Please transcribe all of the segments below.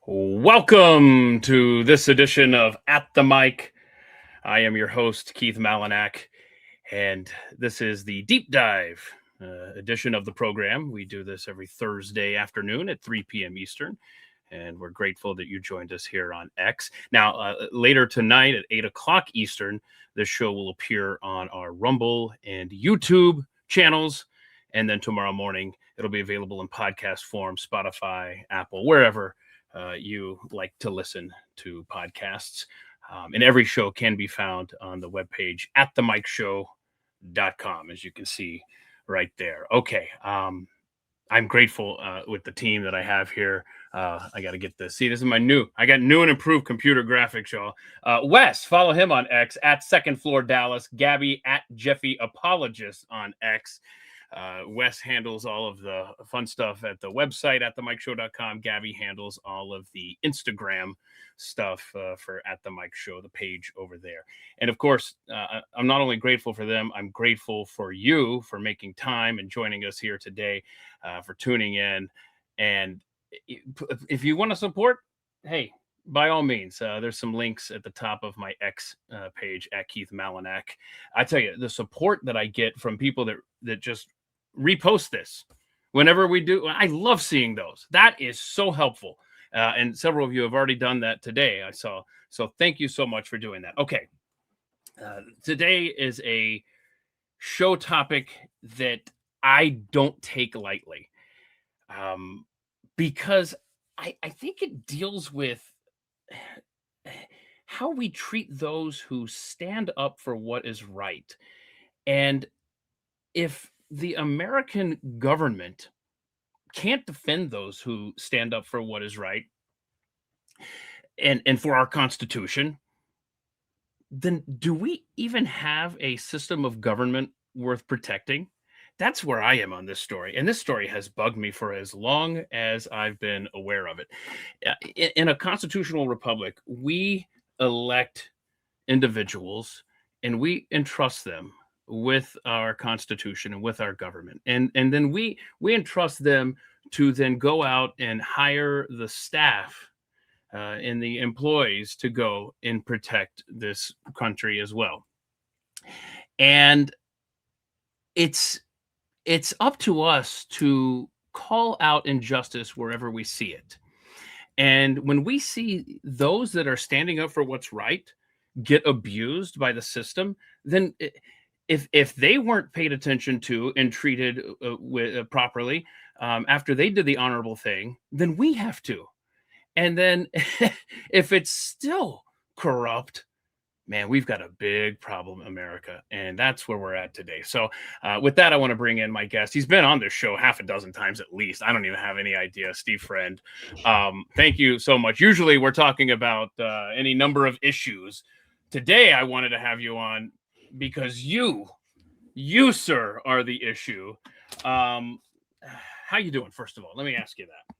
Welcome to this edition of At the Mic. I am your host, Keith Malinak, and this is the deep dive edition of the program. We do this every Thursday afternoon at 3 p.m. Eastern, and we're grateful that you joined us here on X. Now, later tonight at 8 o'clock Eastern, this show will appear on our Rumble and YouTube channels, and then tomorrow morning, it'll be available in podcast form, Spotify, Apple, wherever you like to listen to podcasts. And every show can be found on the webpage at themicshow.com, as you can see right there. Okay. I'm grateful with the team that I have here. I got to get this. See, this is I got new and improved computer graphics, y'all. Wes, follow him on X at Second Floor Dallas. Gabby at Jeffy Apologist on X. Wes handles all of the fun stuff at the website at themicshow.com. Gabby handles all of the Instagram stuff for At the Mic Show, the page over there. And of course, I'm not only grateful for them, I'm grateful for you for making time and joining us here today, for tuning in. And if you want to support, hey, by all means, there's some links at the top of my X page at Keith Malinak. I tell you, the support that I get from people that just repost this whenever we do, I love seeing those. That is so helpful. And several of you have already done that today, I saw. So thank you so much for doing that. Okay. Today is a show topic that I don't take lightly, because I think it deals with how we treat those who stand up for what is right. And if the American government can't defend those who stand up for what is right and for our Constitution, then do we even have a system of government worth protecting? That's where I am on this story. And this story has bugged me for as long as I've been aware of it. In a constitutional republic, we elect individuals and we entrust them with our Constitution and with our government. And then we entrust them to then go out and hire the staff and the employees to go and protect this country as well. And it's up to us to call out injustice wherever we see it. And when we see those that are standing up for what's right get abused by the system, then if they weren't paid attention to and treated properly after they did the honorable thing, then we have to. And then if it's still corrupt, man, we've got a big problem, America. And that's where we're at today. So with that, I want to bring in my guest. He's been on this show half a dozen times at least. I don't even have any idea. Steve Friend. Thank you so much. Usually we're talking about any number of issues. Today, I wanted to have you on because you, sir, are the issue. How you doing, first of all? Let me ask you that.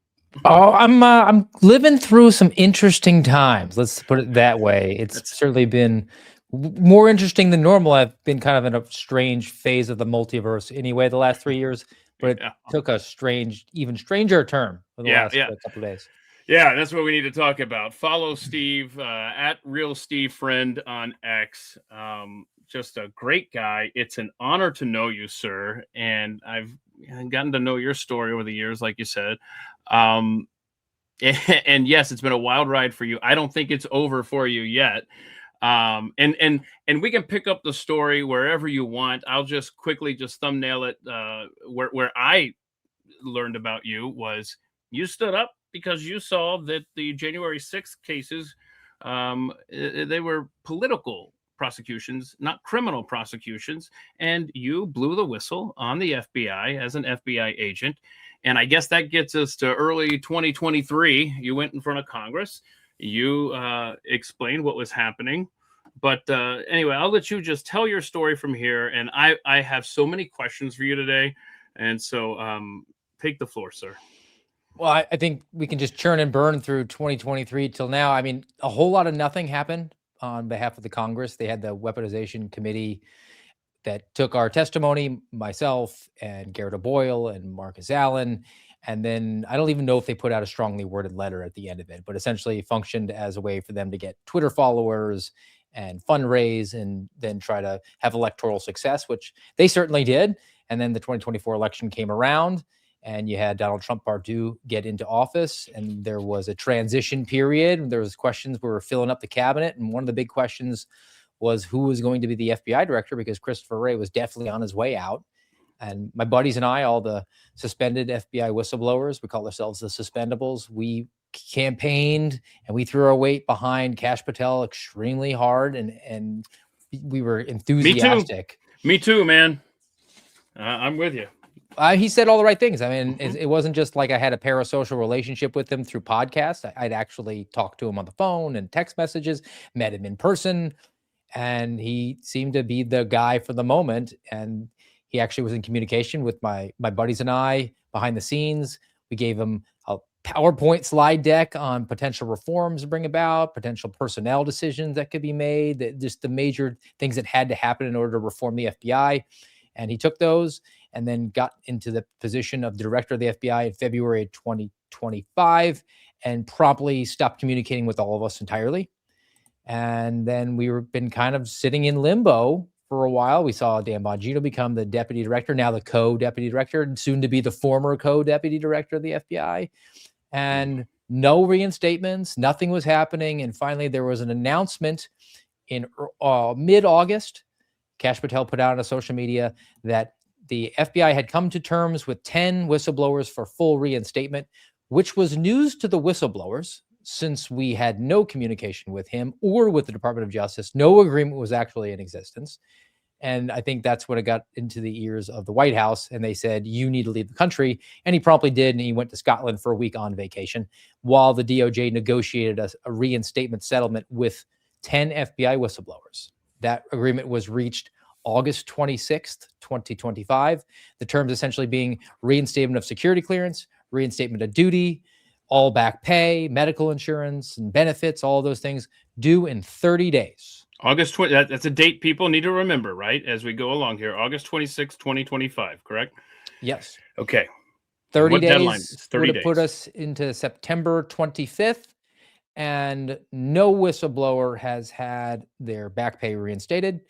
Oh, I'm living through some interesting times. Let's put it that way. It's certainly been more interesting than normal. I've been kind of in a strange phase of the multiverse anyway the last 3 years, but it took a even stranger turn for the last couple of days. Yeah, that's what we need to talk about. Follow Steve at Real Steve Friend on X. Just a great guy. It's an honor to know you, sir. And I've gotten to know your story over the years, like you said. And yes, it's been a wild ride for you. I don't think it's over for you yet. And we can pick up the story wherever you want. I'll just quickly thumbnail it. Where I learned about you was you stood up because you saw that the January 6th cases, they were political prosecutions, not criminal prosecutions. And you blew the whistle on the FBI as an FBI agent. And I guess that gets us to early 2023. You went in front of Congress. You explained what was happening. But anyway, I'll let you just tell your story from here. And I have so many questions for you today. And so take the floor, sir. Well, I think we can just churn and burn through 2023 till now. I mean, a whole lot of nothing happened on behalf of the Congress. They had the weaponization committee that took our testimony, myself and Garrett O'Boyle and Marcus Allen. And then I don't even know if they put out a strongly worded letter at the end of it, but essentially functioned as a way for them to get Twitter followers and fundraise and then try to have electoral success, which they certainly did. And then the 2024 election came around and you had Donald Trump Pardue get into office, and there was a transition period. There was questions, we were filling up the cabinet. And one of the big questions was who was going to be the FBI director, because Christopher Wray was definitely on his way out. And my buddies and I, all the suspended FBI whistleblowers, we call ourselves the Suspendables. We campaigned and we threw our weight behind Kash Patel extremely hard, and we were enthusiastic. Me too, man. I'm with you. He said all the right things. I mean, it wasn't just like I had a parasocial relationship with him through podcasts. I'd actually talked to him on the phone and text messages, met him in person, and he seemed to be the guy for the moment. And he actually was in communication with my buddies and I behind the scenes. We gave him a PowerPoint slide deck on potential reforms to bring about, potential personnel decisions that could be made, just the major things that had to happen in order to reform the FBI. And he took those and then got into the position of director of the FBI in February 2025 and promptly stopped communicating with all of us entirely. And then we've been kind of sitting in limbo for a while. We saw Dan Bongino become the deputy director, now the co-deputy director, and soon to be the former co-deputy director of the FBI. And no reinstatements, nothing was happening. And finally, there was an announcement in mid-August. Kash Patel put out on social media that the FBI had come to terms with 10 whistleblowers for full reinstatement, which was news to the whistleblowers since we had no communication with him or with the Department of Justice. No agreement was actually in existence. And I think that's when it got into the ears of the White House, and they said, you need to leave the country. And he promptly did, and he went to Scotland for a week on vacation while the DOJ negotiated a reinstatement settlement with 10 FBI whistleblowers. That agreement was reached August 26th, 2025. The terms essentially being reinstatement of security clearance, reinstatement of duty, all back pay, medical insurance and benefits, all those things due in 30 days. August 20, that's a date people need to remember, right? As we go along here, August 26, 2025, correct? Yes. Okay. 30 what days deadline? 30 would days. put us into September 25th, and no whistleblower has had their back pay reinstated.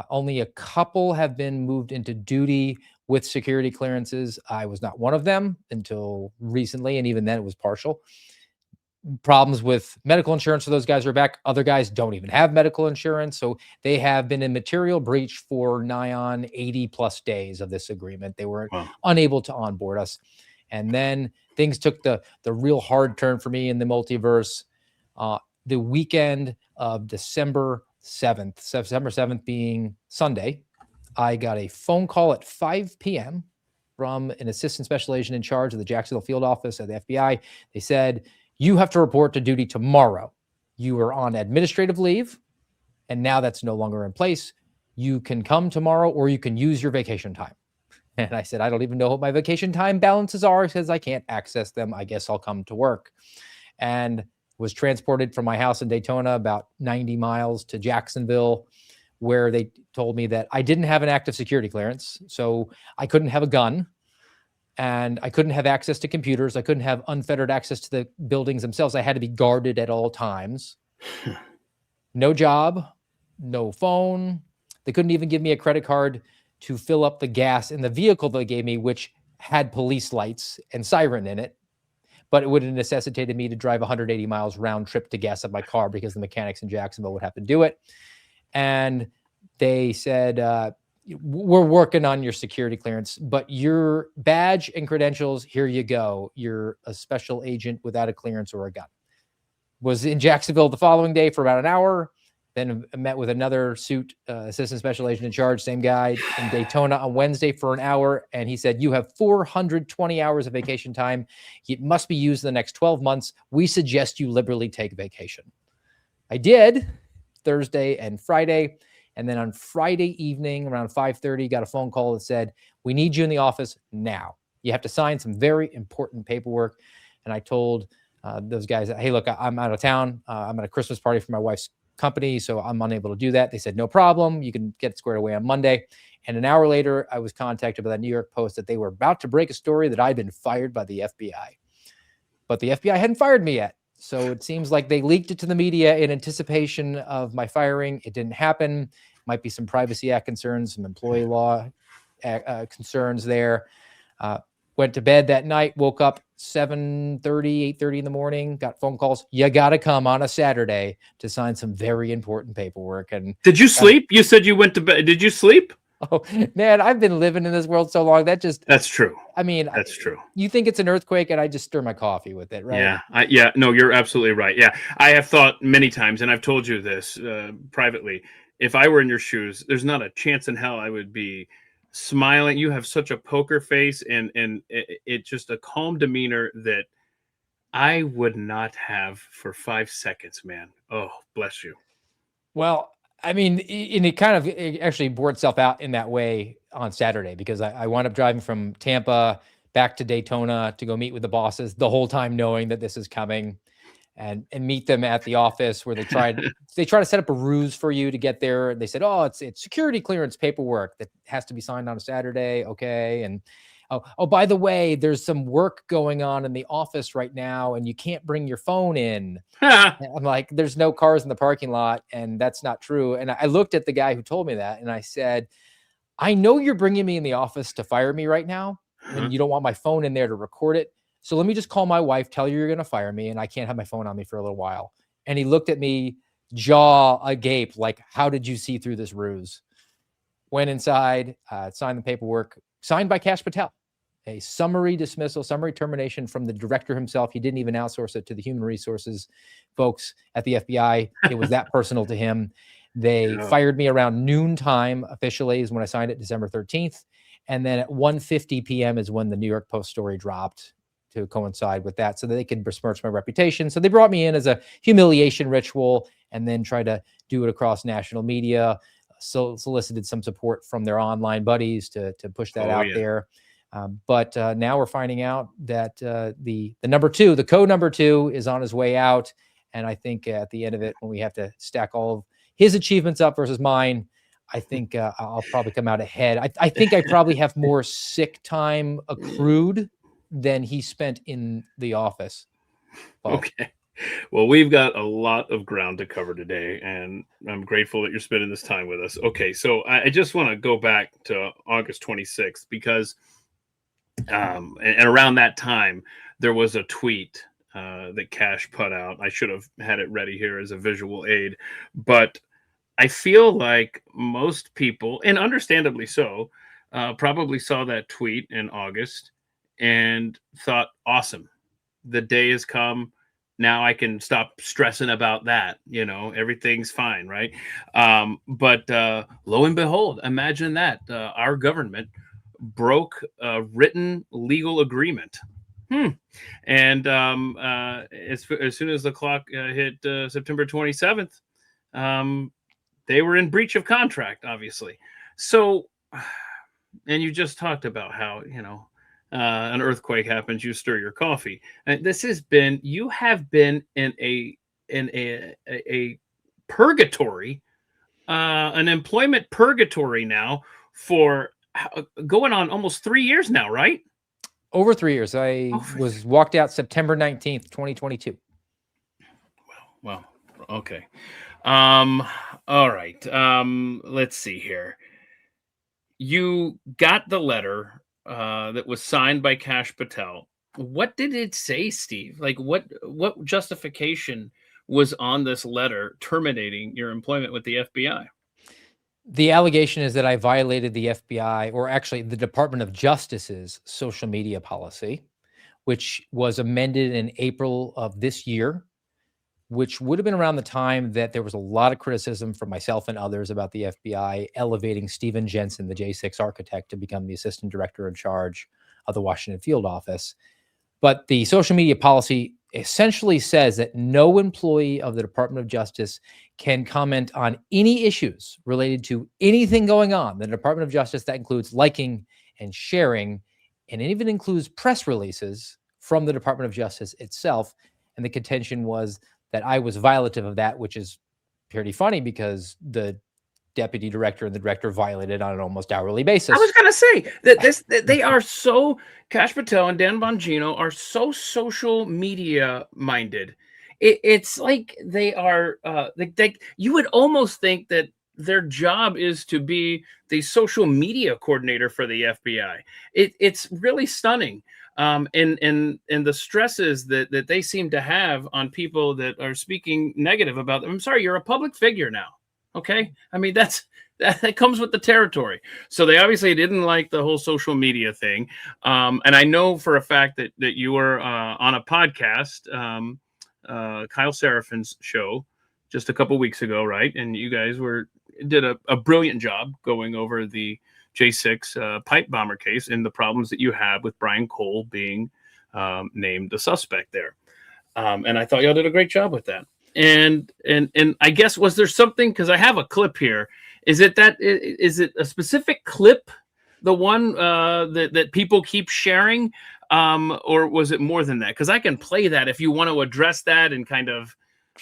Only a couple have been moved into duty with security clearances. I was not one of them until recently, and even then it was partial. Problems with medical insurance for those guys who are back. Other guys don't even have medical insurance, so they have been in material breach for nigh on 80 plus days of this agreement. They were unable to onboard us. And then things took the real hard turn for me in the multiverse. The weekend of December 7th being Sunday, I got a phone call at 5 p.m. from an assistant special agent in charge of the Jacksonville field office of the FBI. They said, you have to report to duty tomorrow. You are on administrative leave, and now that's no longer in place. You can come tomorrow, or you can use your vacation time. And I said, I don't even know what my vacation time balances are because I can't access them. I guess I'll come to work. And was transported from my house in Daytona about 90 miles to Jacksonville, where they told me that I didn't have an active security clearance, so I couldn't have a gun, and I couldn't have access to computers. I couldn't have unfettered access to the buildings themselves. I had to be guarded at all times. No job, no phone. They couldn't even give me a credit card to fill up the gas in the vehicle they gave me, which had police lights and siren in it. But it would have necessitated me to drive 180 miles round trip to gas up my car because the mechanics in Jacksonville would have to do it. And they said, we're working on your security clearance, but your badge and credentials, here you go. You're a special agent without a clearance or a gun. Was in Jacksonville the following day for about an hour. Then met with another suit assistant special agent in charge, same guy, in Daytona on Wednesday for an hour. And he said, you have 420 hours of vacation time. It must be used in the next 12 months. We suggest you liberally take vacation. I did Thursday and Friday. And then on Friday evening around 5:30, got a phone call that said, we need you in the office now. You have to sign some very important paperwork. And I told those guys, hey, look, I'm out of town. I'm at a Christmas party for my wife's company, so I'm unable to do that. They said, no problem. You can get it squared away on Monday. And an hour later, I was contacted by the New York Post that they were about to break a story that I'd been fired by the FBI. But the FBI hadn't fired me yet. So it seems like they leaked it to the media in anticipation of my firing. It didn't happen. Might be some Privacy Act concerns, some employee law concerns there. Went to bed that night, woke up 7:30, 8:30 in the morning, got phone calls. You got to come on a Saturday to sign some very important paperwork. And did you sleep? You said you went to bed. Did you sleep? Oh man, I've been living in this world so long. That's true. I mean, that's true. You think it's an earthquake and I just stir my coffee with it, right? Yeah. No, you're absolutely right. Yeah. I have thought many times, and I've told you this privately, if I were in your shoes, there's not a chance in hell I would be smiling. You have such a poker face and it just a calm demeanor that I would not have for 5 seconds, man. Oh, bless you. Well, I mean, and it actually bore itself out in that way on Saturday, because I wound up driving from Tampa back to Daytona to go meet with the bosses, the whole time knowing that this is coming, and meet them at the office where they try to set up a ruse for you to get there. They said, oh, it's security clearance paperwork that has to be signed on a Saturday. Okay. And oh, by the way, there's some work going on in the office right now and you can't bring your phone in. I'm like, there's no cars in the parking lot, and that's not true. And I looked at the guy who told me that and I said, I know you're bringing me in the office to fire me right now, and you don't want my phone in there to record it. So let me just call my wife, tell you you're going to fire me, and I can't have my phone on me for a little while. And he looked at me, jaw agape, like, how did you see through this ruse? Went inside, signed the paperwork, signed by Kash Patel, a summary dismissal, summary termination from the director himself. He didn't even outsource it to the human resources folks at the FBI. It was that personal to him. They fired me around noontime officially is when I signed it, December 13th. And then at 1:50 p.m. is when the New York Post story dropped to coincide with that, so that they could besmirch my reputation. So they brought me in as a humiliation ritual and then tried to do it across national media. So solicited some support from their online buddies to push that out there. But now we're finding out that the number two, the code number two, is on his way out. And I think at the end of it, when we have to stack all of his achievements up versus mine, I think I'll probably come out ahead. I think I probably have more sick time accrued than he spent in the office. Well, okay. Well, we've got a lot of ground to cover today, and I'm grateful that you're spending this time with us. Okay, so I just want to go back to August 26th, because and around that time, there was a tweet that Kash put out. I should have had it ready here as a visual aid, but I feel like most people, and understandably so, probably saw that tweet in August and thought, awesome, the day has come. Now I can stop stressing about that. Everything's fine, right? But lo and behold, imagine that our government broke a written legal agreement. And as soon as the clock hit September 27th, they were in breach of contract, obviously. So, and you just talked about how, an earthquake happens, you stir your coffee. And you have been in a purgatory, an employment purgatory now for going on almost 3 years now, right? Over 3 years. I was walked out September 19th, 2022. Well, okay. All right. Let's see here. You got the letter that was signed by Kash Patel. What did it say, Steve? Like, what justification was on this letter terminating your employment with the FBI? The allegation is that I violated the FBI, or actually the Department of Justice's social media policy, which was amended in April of this year, which would have been around the time that there was a lot of criticism from myself and others about the FBI elevating Stephen Jensen, the J6 architect, to become the assistant director in charge of the Washington field office. But the social media policy essentially says that no employee of the Department of Justice can comment on any issues related to anything going on in the Department of Justice. That includes liking and sharing, and it even includes press releases from the Department of Justice itself. And the contention was that I was violative of that, which is pretty funny because the deputy director and the director violated on an almost hourly basis. I was going to say that they are so, Kash Patel and Dan Bongino are so social media minded. It's like they are, you would almost think that their job is to be the social media coordinator for the FBI. It's really stunning. And the stresses that they seem to have on people that are speaking negative about them. I'm sorry, you're a public figure now. Okay. I mean, that comes with the territory. So they obviously didn't like the whole social media thing. And I know for a fact that you were on a podcast, Kyle Serafin's show just a couple weeks ago, right? And you guys did a brilliant job going over the J6 pipe bomber case and the problems that you had with Brian Cole being named the suspect there. And I thought y'all did a great job with that. And I guess, was there something, because I have a clip here, is it a specific clip, the one that people keep sharing, or was it more than that? Because I can play that if you want to address that and kind of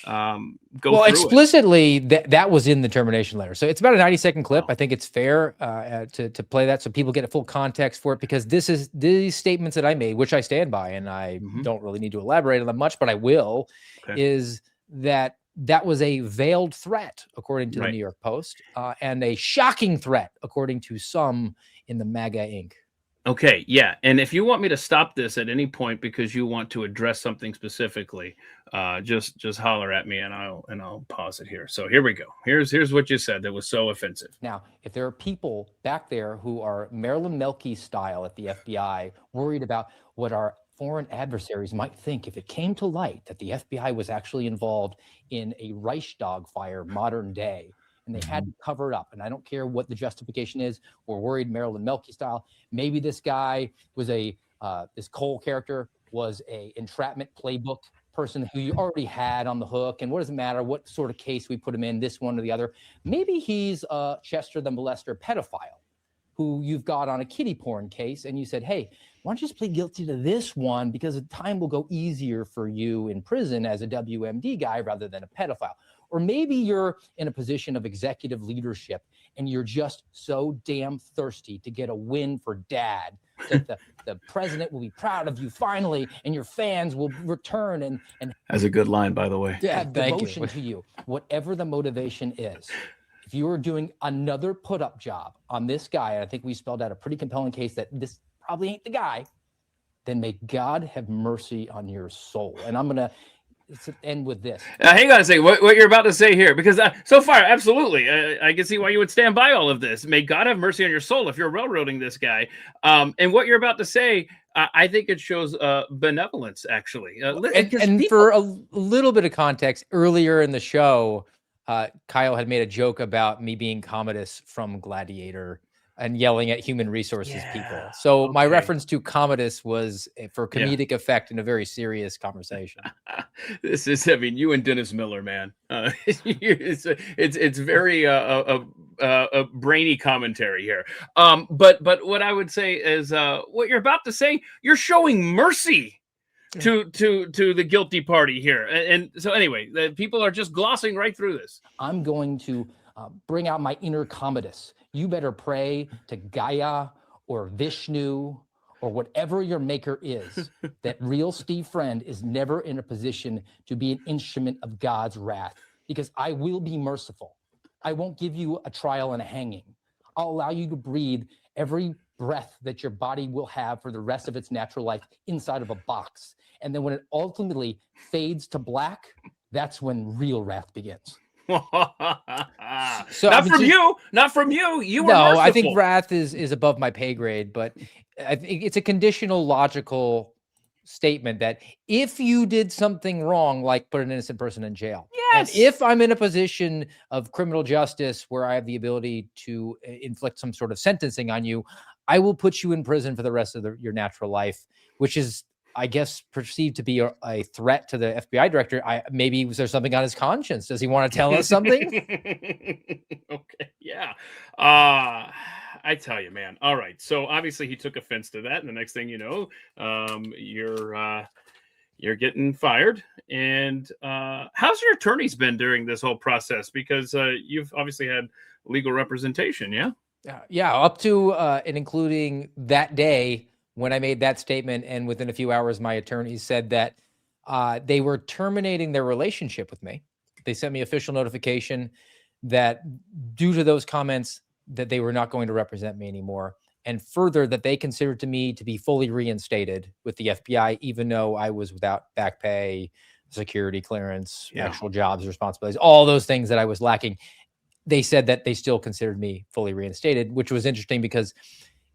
go well, through explicitly that was in the termination letter. So it's about a 90-second clip. I think it's fair to play that so people get a full context for it, because these statements that I made, which I stand by, and I don't really need to elaborate on them much, but I will, is that was a veiled threat, according to the New York Post, and a shocking threat, according to some in the MAGA Inc. Okay, yeah. And if you want me to stop this at any point because you want to address something specifically, just holler at me and I'll pause it here. So here we go. Here's what you said that was so offensive. Now, if there are people back there who are Marilyn Melky style at the FBI, worried about what our foreign adversaries might think if it came to light that the FBI was actually involved in a Reichstag fire modern day, and they had to cover it up, and I don't care what the justification is, we're worried Marilyn Melky style. Maybe this guy was this Cole character was a entrapment playbook person who you already had on the hook, and what does it matter what sort of case we put him in, this one or the other? Maybe he's Chester the molester pedophile who you've got on a kiddie porn case, and you said, hey, why don't you just plead guilty to this one, because the time will go easier for you in prison as a WMD guy rather than a pedophile. Or maybe you're in a position of executive leadership and you're just so damn thirsty to get a win for dad that the president will be proud of you finally, and your fans will return and that's a good line, by the way. Yeah, devotion to you. Whatever the motivation is. If you were doing another put-up job on this guy, and I think we spelled out a pretty compelling case that this probably ain't the guy, then may God have mercy on your soul. And I'm going to end with this. Hang on a second. What you're about to say here, because so far, absolutely, I can see why you would stand by all of this. May God have mercy on your soul if you're railroading this guy. And what you're about to say, I think it shows benevolence, actually. For a little bit of context, earlier in the show, Kyle had made a joke about me being Commodus from Gladiator and yelling at human resources people. So my reference to Commodus was for comedic effect in a very serious conversation. This is, I mean, you and Dennis Miller, man. It's very a brainy commentary here. But what I would say is what you're about to say, you're showing mercy to the guilty party here. And so anyway, the people are just glossing right through this. I'm going to bring out my inner Commodus. You better pray to Gaia or Vishnu or whatever your maker is, that real Steve Friend is never in a position to be an instrument of God's wrath, because I will be merciful. I won't give you a trial and a hanging. I'll allow you to breathe every breath that your body will have for the rest of its natural life inside of a box. And then when it ultimately fades to black, that's when real wrath begins. So not from you. You were merciful. I think wrath is above my pay grade, but I think it's a conditional logical statement that if you did something wrong, like put an innocent person in jail, and if I'm in a position of criminal justice where I have the ability to inflict some sort of sentencing on you, I will put you in prison for the rest of your natural life, which is, I guess, perceived to be a threat to the FBI director. Maybe was there something on his conscience? Does he want to tell us something? Okay, yeah. I tell you, man. All right. So obviously he took offense to that, and the next thing you know, you're getting fired. And how's your attorneys been during this whole process? Because you've obviously had legal representation, yeah? Yeah, up to and including that day when I made that statement, and within a few hours, my attorneys said that they were terminating their relationship with me. They sent me official notification that due to those comments, that they were not going to represent me anymore. And further, that they considered to me to be fully reinstated with the FBI, even though I was without back pay, security clearance, actual jobs, responsibilities, all those things that I was lacking. They said that they still considered me fully reinstated, which was interesting because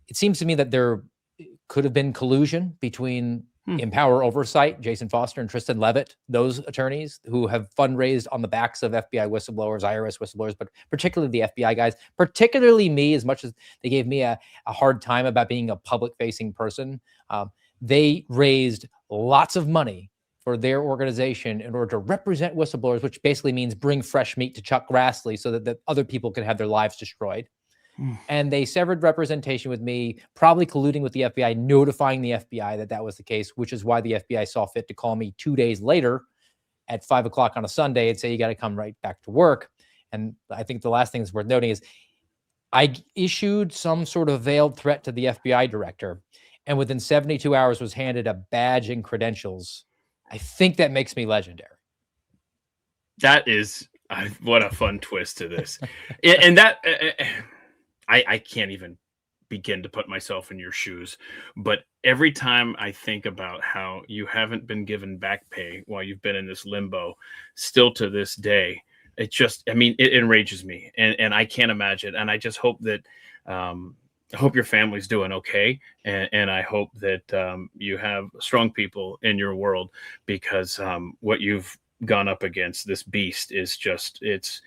it seems to me that there could have been collusion between Empower Oversight, Jason Foster and Tristan Levitt, those attorneys who have fundraised on the backs of FBI whistleblowers, IRS whistleblowers, but particularly the FBI guys, particularly me, as much as they gave me a hard time about being a public-facing person. They raised lots of money for their organization in order to represent whistleblowers, which basically means bring fresh meat to Chuck Grassley so that the other people can have their lives destroyed. And they severed representation with me, probably colluding with the FBI, notifying the FBI that that was the case, which is why the FBI saw fit to call me 2 days later at 5 o'clock on a Sunday and say, you got to come right back to work. And I think the last thing that's worth noting is I issued some sort of veiled threat to the FBI director, and within 72 hours was handed a badge and credentials. I think that makes me legendary. That is, what a fun twist to this. And that... I can't even begin to put myself in your shoes, but every time I think about how you haven't been given back pay while you've been in this limbo, still to this day, it just, I mean, it enrages me, and I can't imagine. And I just hope that, I hope your family's doing okay, and I hope that you have strong people in your world, because what you've gone up against, this beast, is just, it's,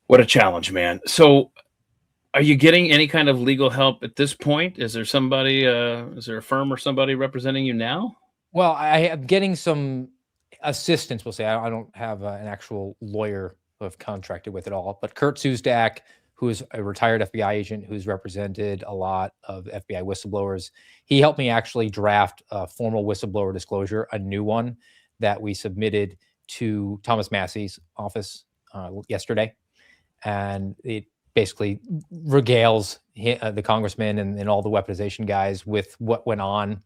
what a challenge, man. So, are you getting any kind of legal help at this point? Is there somebody, is there a firm or somebody representing you now? Well, I am getting some assistance, we'll say. I don't have an actual lawyer who I've contracted with at all, but Kurt Zusdak, who is a retired FBI agent who's represented a lot of FBI whistleblowers, he helped me actually draft a formal whistleblower disclosure, a new one that we submitted to Thomas Massey's office yesterday. And it basically regales the congressman and all the weaponization guys with what went on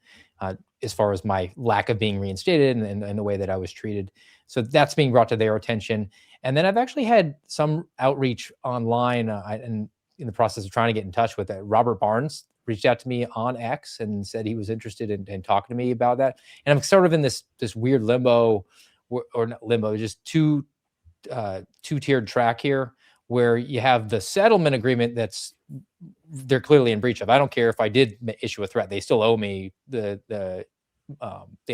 as far as my lack of being reinstated and the way that I was treated. So that's being brought to their attention. And then I've actually had some outreach online and in the process of trying to get in touch with Robert Barnes reached out to me on X and said he was interested in talking to me about that. And I'm sort of in this weird limbo, or not limbo, just two-tiered track here, where you have the settlement agreement they're clearly in breach of. I don't care if I did issue a threat; they still owe me the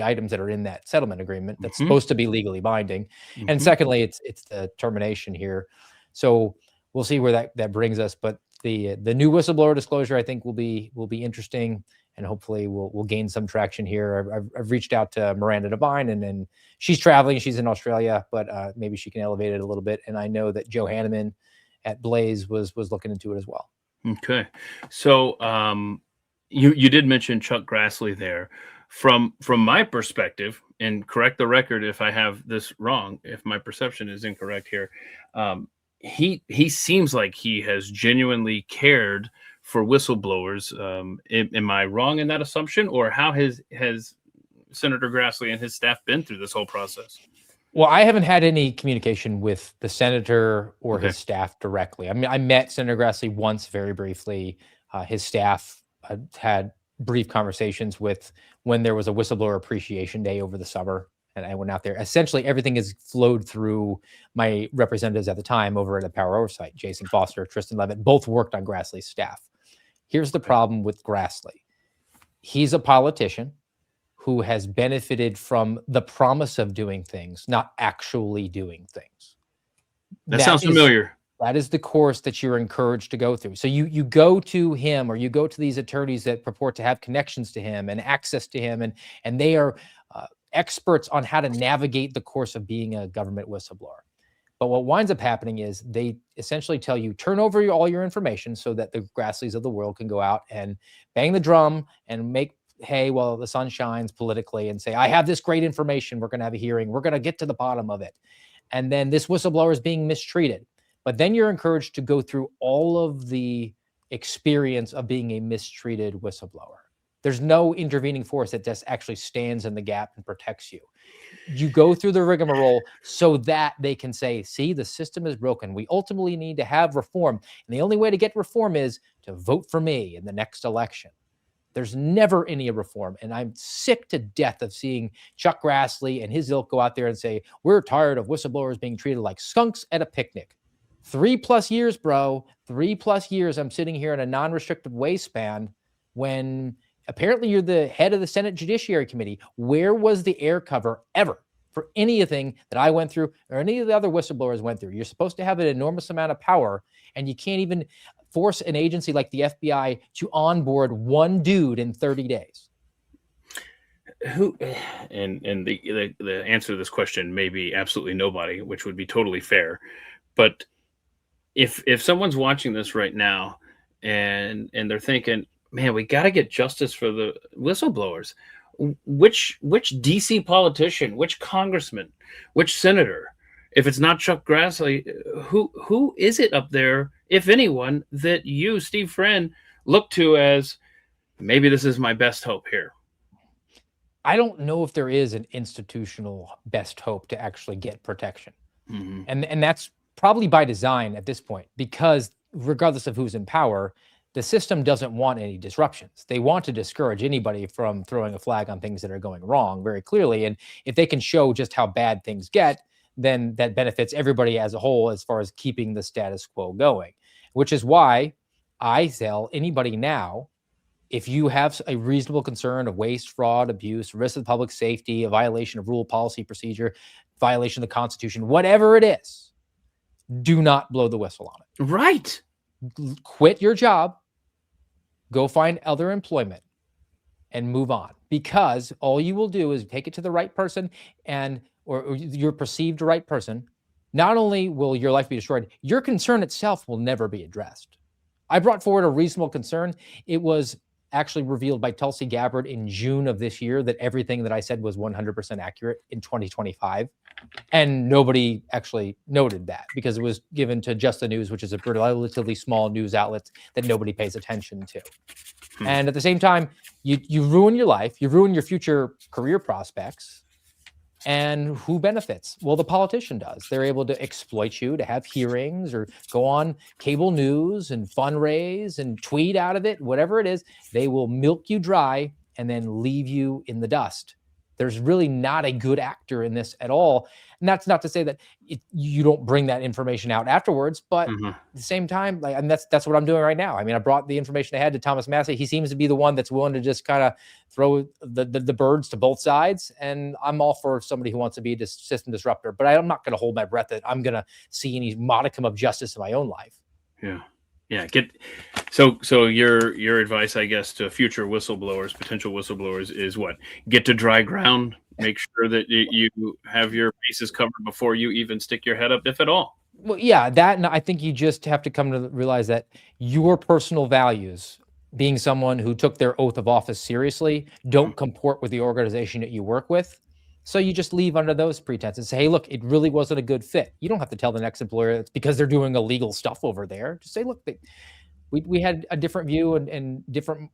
items that are in that settlement agreement that's supposed to be legally binding. And secondly, it's the termination here. So we'll see where that brings us. But the new whistleblower disclosure, I think, will be interesting, and hopefully we'll gain some traction here. I've reached out to Miranda Devine, and she's traveling. She's in Australia, but maybe she can elevate it a little bit. And I know that Joe Hanneman at Blaze was looking into it as well. Okay. So you did mention Chuck Grassley there. From my perspective, and correct the record if I have this wrong, if my perception is incorrect here, he seems like he has genuinely cared for whistleblowers. Am I wrong in that assumption, or how has Senator Grassley and his staff been through this whole process? Well, I haven't had any communication with the senator or his staff directly. I mean, I met Senator Grassley once, very briefly. His staff had brief conversations with when there was a whistleblower appreciation day over the summer, and I went out there. Essentially, everything has flowed through my representatives at the time over at Empower Oversight. Jason Foster, Tristan Levitt, both worked on Grassley's staff. Here's the problem with Grassley. He's a politician who has benefited from the promise of doing things, not actually doing things. That sounds familiar. That is the course that you're encouraged to go through. So you go to him, or you go to these attorneys that purport to have connections to him and access to him, and they are experts on how to navigate the course of being a government whistleblower. But what winds up happening is they essentially tell you, turn over all your information so that the Grassleys of the world can go out and bang the drum and make hey, well, the sun shines politically and say, I have this great information. We're going to have a hearing. We're going to get to the bottom of it. And then this whistleblower is being mistreated. But then you're encouraged to go through all of the experience of being a mistreated whistleblower. There's no intervening force that just actually stands in the gap and protects you. You go through the rigmarole so that they can say, see, the system is broken. We ultimately need to have reform. And the only way to get reform is to vote for me in the next election. There's never any reform. And I'm sick to death of seeing Chuck Grassley and his ilk go out there and say, we're tired of whistleblowers being treated like skunks at a picnic. 3+ years, bro. 3+ years I'm sitting here in a non-restricted waistband when apparently you're the head of the Senate Judiciary Committee. Where was the air cover ever for anything that I went through or any of the other whistleblowers went through? You're supposed to have an enormous amount of power, and you can't even force an agency like the FBI to onboard one dude in 30 days. Who and the answer to this question may be absolutely nobody, which would be totally fair. But if someone's watching this right now and they're thinking, man, we got to get justice for the whistleblowers, which DC politician, which congressman, which senator, if it's not Chuck Grassley, who is it up there, if anyone, that you, Steve Friend, look to as maybe this is my best hope here? I don't know if there is an institutional best hope to actually get protection. Mm-hmm. And that's probably by design at this point, because regardless of who's in power, the system doesn't want any disruptions. They want to discourage anybody from throwing a flag on things that are going wrong very clearly. And if they can show just how bad things get, then that benefits everybody as a whole as far as keeping the status quo going, which is why I tell anybody now, if you have a reasonable concern of waste, fraud, abuse, risk of public safety, a violation of rule, policy, procedure, violation of the Constitution, whatever it is, do not blow the whistle on it. Right. Quit your job, go find other employment, and move on. Because all you will do is take it to the right person or your perceived right person. Not only will your life be destroyed, your concern itself will never be addressed. I brought forward a reasonable concern. It was actually revealed by Tulsi Gabbard in June of this year that everything that I said was 100% accurate in 2025. And nobody actually noted that because it was given to Just the News, which is a relatively small news outlet that nobody pays attention to. And at the same time, you ruin your life, you ruin your future career prospects. And who benefits? Well, the politician does. They're able to exploit you, to have hearings or go on cable news and fundraise and tweet out of it, whatever it is. They will milk you dry and then leave you in the dust. There's really not a good actor in this at all. And that's not to say that you don't bring that information out afterwards, but at the same time, and that's what I'm doing right now. I mean, I brought the information I had to Thomas Massie. He seems to be the one that's willing to just kind of throw the birds to both sides. And I'm all for somebody who wants to be a system disruptor, but I'm not going to hold my breath that I'm going to see any modicum of justice in my own life. Yeah. Yeah. So your advice, I guess, to future whistleblowers, potential whistleblowers, is what? Get to dry ground. Make sure that you have your bases covered before you even stick your head up, if at all. Well, yeah, that, and I think you just have to come to realize that your personal values, being someone who took their oath of office seriously, don't comport with the organization that you work with. So you just leave under those pretenses. Say, hey, look, it really wasn't a good fit. You don't have to tell the next employer it's because they're doing illegal stuff over there. Just say, look, we had a different view and different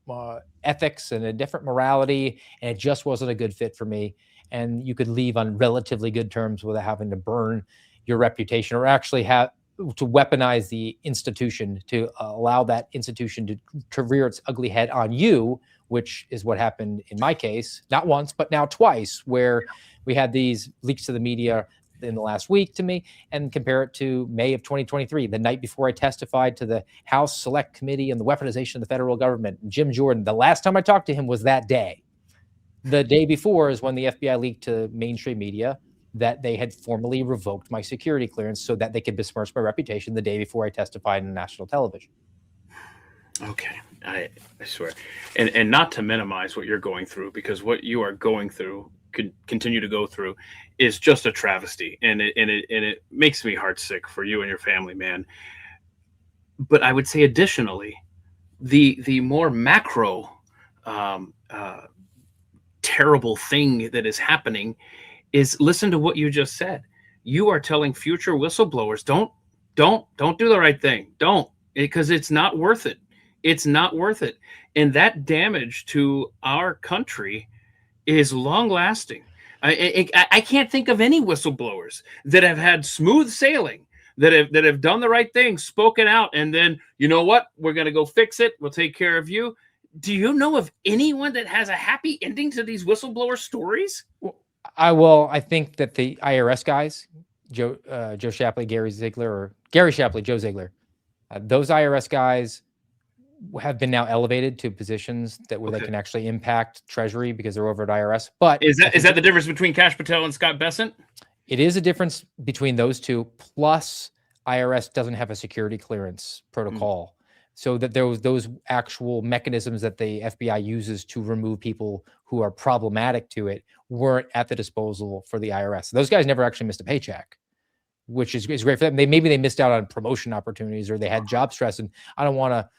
ethics and a different morality, and it just wasn't a good fit for me. And you could leave on relatively good terms without having to burn your reputation or actually have to weaponize the institution to allow that institution to rear its ugly head on you, which is what happened in my case, not once, but now twice, where we had these leaks to the media in the last week to me, and compare it to May of 2023, the night before I testified to the House Select Committee on the Weaponization of the Federal Government. Jim Jordan, the last time I talked to him was that day. The day before is when the FBI leaked to mainstream media that they had formally revoked my security clearance so that they could besmirch my reputation the day before I testified in national television. Okay, I swear. And not to minimize what you're going through, because what you are going through, continue to go through, is just a travesty. And it makes me heartsick for you and your family, man. But I would say additionally, the more macro terrible thing that is happening is listen to what you just said. You are telling future whistleblowers, don't do the right thing. Don't, because it's not worth it. It's not worth it. And that damage to our country is long lasting. I can't think of any whistleblowers that have had smooth sailing, that have done the right thing, spoken out, and then, you know what, we're going to go fix it. We'll take care of you. Do you know of anyone that has a happy ending to these whistleblower stories? I think that the IRS guys, Joe Shapley, Gary Shapley, Joe Ziegler, those IRS guys have been now elevated to positions where they can actually impact Treasury because they're over at IRS. But is that the difference between Kash Patel and Scott Bessent? It is a difference between those two. Plus, IRS doesn't have a security clearance protocol, so that those actual mechanisms that the FBI uses to remove people who are problematic to it weren't at the disposal for the IRS. Those guys never actually missed a paycheck, which is great for them. Maybe they missed out on promotion opportunities or they had job stress, and I don't want to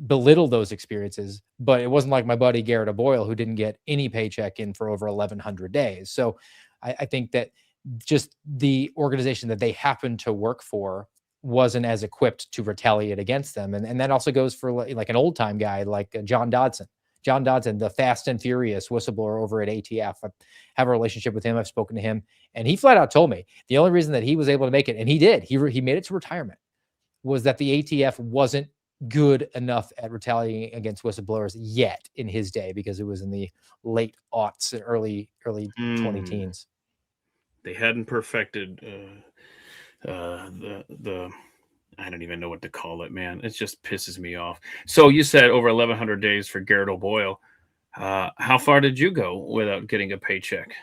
belittle those experiences, but it wasn't like my buddy Garrett O'Boyle, who didn't get any paycheck in for over 1,100 days. So I think that just the organization that they happened to work for wasn't as equipped to retaliate against them. And that also goes for like an old time guy like John Dodson, the fast and furious whistleblower over at ATF. I have a relationship with him. I've spoken to him, and he flat out told me the only reason that he was able to make it, and he did, he made it to retirement, was that the ATF wasn't good enough at retaliating against whistleblowers yet in his day, because it was in the late aughts and early 20 teens. They hadn't perfected the I don't even know what to call it, man. It just pisses me off. So you said over 1,100 days for Garrett O'Boyle. How far did you go without getting a paycheck?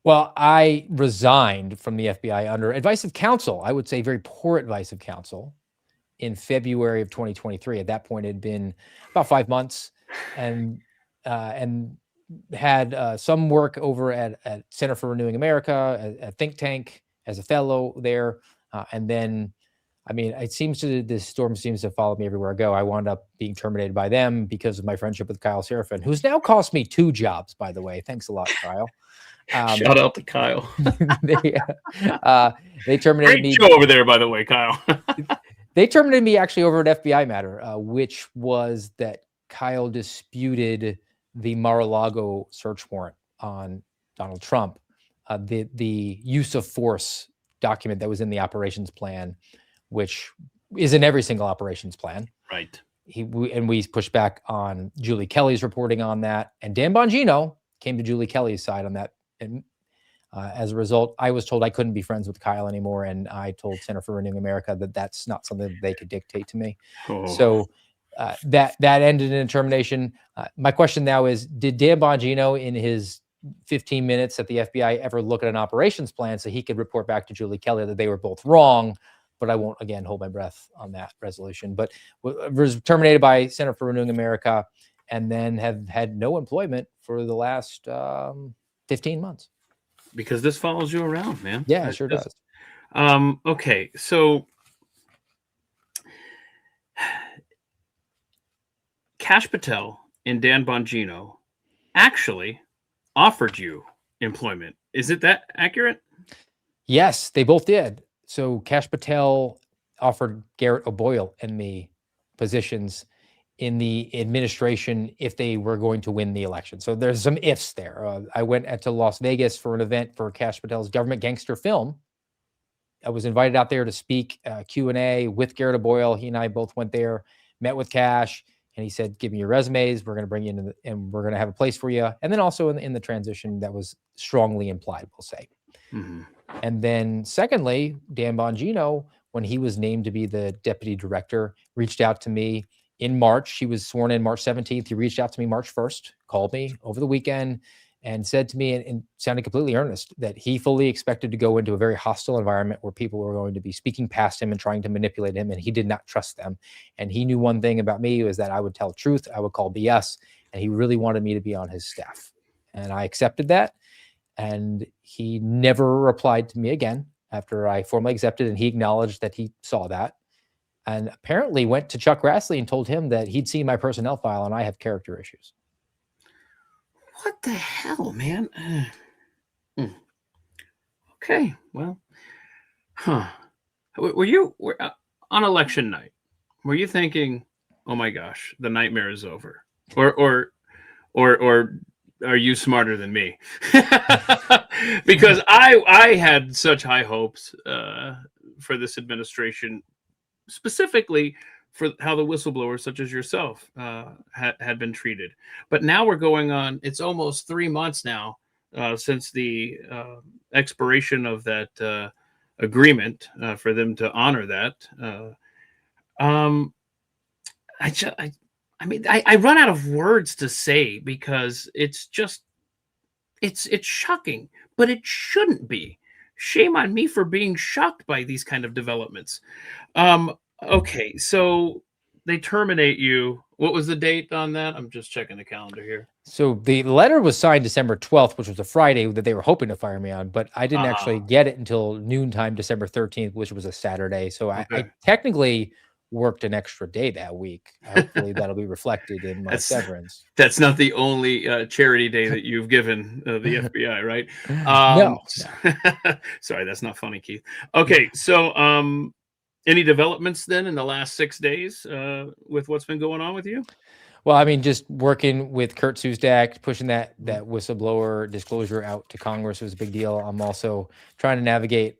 Well, I resigned from the FBI under advice of counsel. I would say very poor advice of counsel, in February of 2023. At that point, it had been about 5 months, and had some work over at Center for Renewing America, a think tank, as a fellow there. And then, I mean, this storm seems to follow me everywhere I go. I wound up being terminated by them because of my friendship with Kyle Seraphin, who's now cost me 2 jobs, by the way. Thanks a lot, Kyle. Shout out to Kyle. They terminated me. Great show over there, by the way, Kyle. They terminated me actually over an FBI matter, which was that Kyle disputed the Mar-a-Lago search warrant on Donald Trump, the use of force document that was in the operations plan, which is in every single operations plan. Right. We pushed back on Julie Kelly's reporting on that, and Dan Bongino came to Julie Kelly's side on that. And as a result, I was told I couldn't be friends with Kyle anymore, and I told Center for Renewing America that that's not something that they could dictate to me. So that ended in a termination. My question now is, did Dan Bongino, in his 15 minutes at the FBI, ever look at an operations plan so he could report back to Julie Kelly that they were both wrong? But I won't, again, hold my breath on that resolution. But was terminated by Center for Renewing America, and then have had no employment for the last 15 months. Because this follows you around, man. Yeah, it sure does. Okay, so Kash Patel and Dan Bongino actually offered you employment. Is it that accurate? Yes, they both did. So Kash Patel offered Garrett O'Boyle and me positions in the administration if they were going to win the election. So there's some ifs there. I went to Las Vegas for an event for Kash Patel's government gangster film. I was invited out there to speak Q&A with Garrett O'Boyle. He and I both went there, met with Kash, and he said, give me your resumes. We're going to bring you in, and we're going to have a place for you. And then also in the transition, that was strongly implied, we'll say. Mm-hmm. And then secondly, Dan Bongino, when he was named to be the deputy director, reached out to me in March. He was sworn in March 17th. He reached out to me March 1st, called me over the weekend, and said to me, and sounded completely earnest, that he fully expected to go into a very hostile environment where people were going to be speaking past him and trying to manipulate him, and he did not trust them. And he knew one thing about me, was that I would tell the truth, I would call BS, and he really wanted me to be on his staff. And I accepted that, and he never replied to me again after I formally accepted, and he acknowledged that he saw that, and apparently went to Chuck Grassley and told him that he'd seen my personnel file and I have character issues. What the hell, man? Okay, well, huh? Were you on election night? Were you thinking, "Oh my gosh, the nightmare is over," or are you smarter than me? Because I had such high hopes for this administration, specifically for how the whistleblowers such as yourself had been treated. But now we're going on, it's almost 3 months now since the expiration of that agreement for them to honor that. Um, I run out of words to say because it's just it's shocking, but it shouldn't be. Shame on me for being shocked by these kind of developments. Okay, so they terminate you. What was the date on that? I'm just checking the calendar here. So the letter was signed December 12th, which was a Friday that they were hoping to fire me on, but I didn't actually get it until noontime, December 13th, which was a Saturday. So I technically worked an extra day that week. Hopefully that'll be reflected in my severance. That's not the only charity day that you've given the FBI, right? No. Sorry, that's not funny, Keith. Okay, so any developments then in the last 6 days with what's been going on with you? Well, I mean, just working with Kurt Susdak, pushing that whistleblower disclosure out to Congress was a big deal. I'm also trying to navigate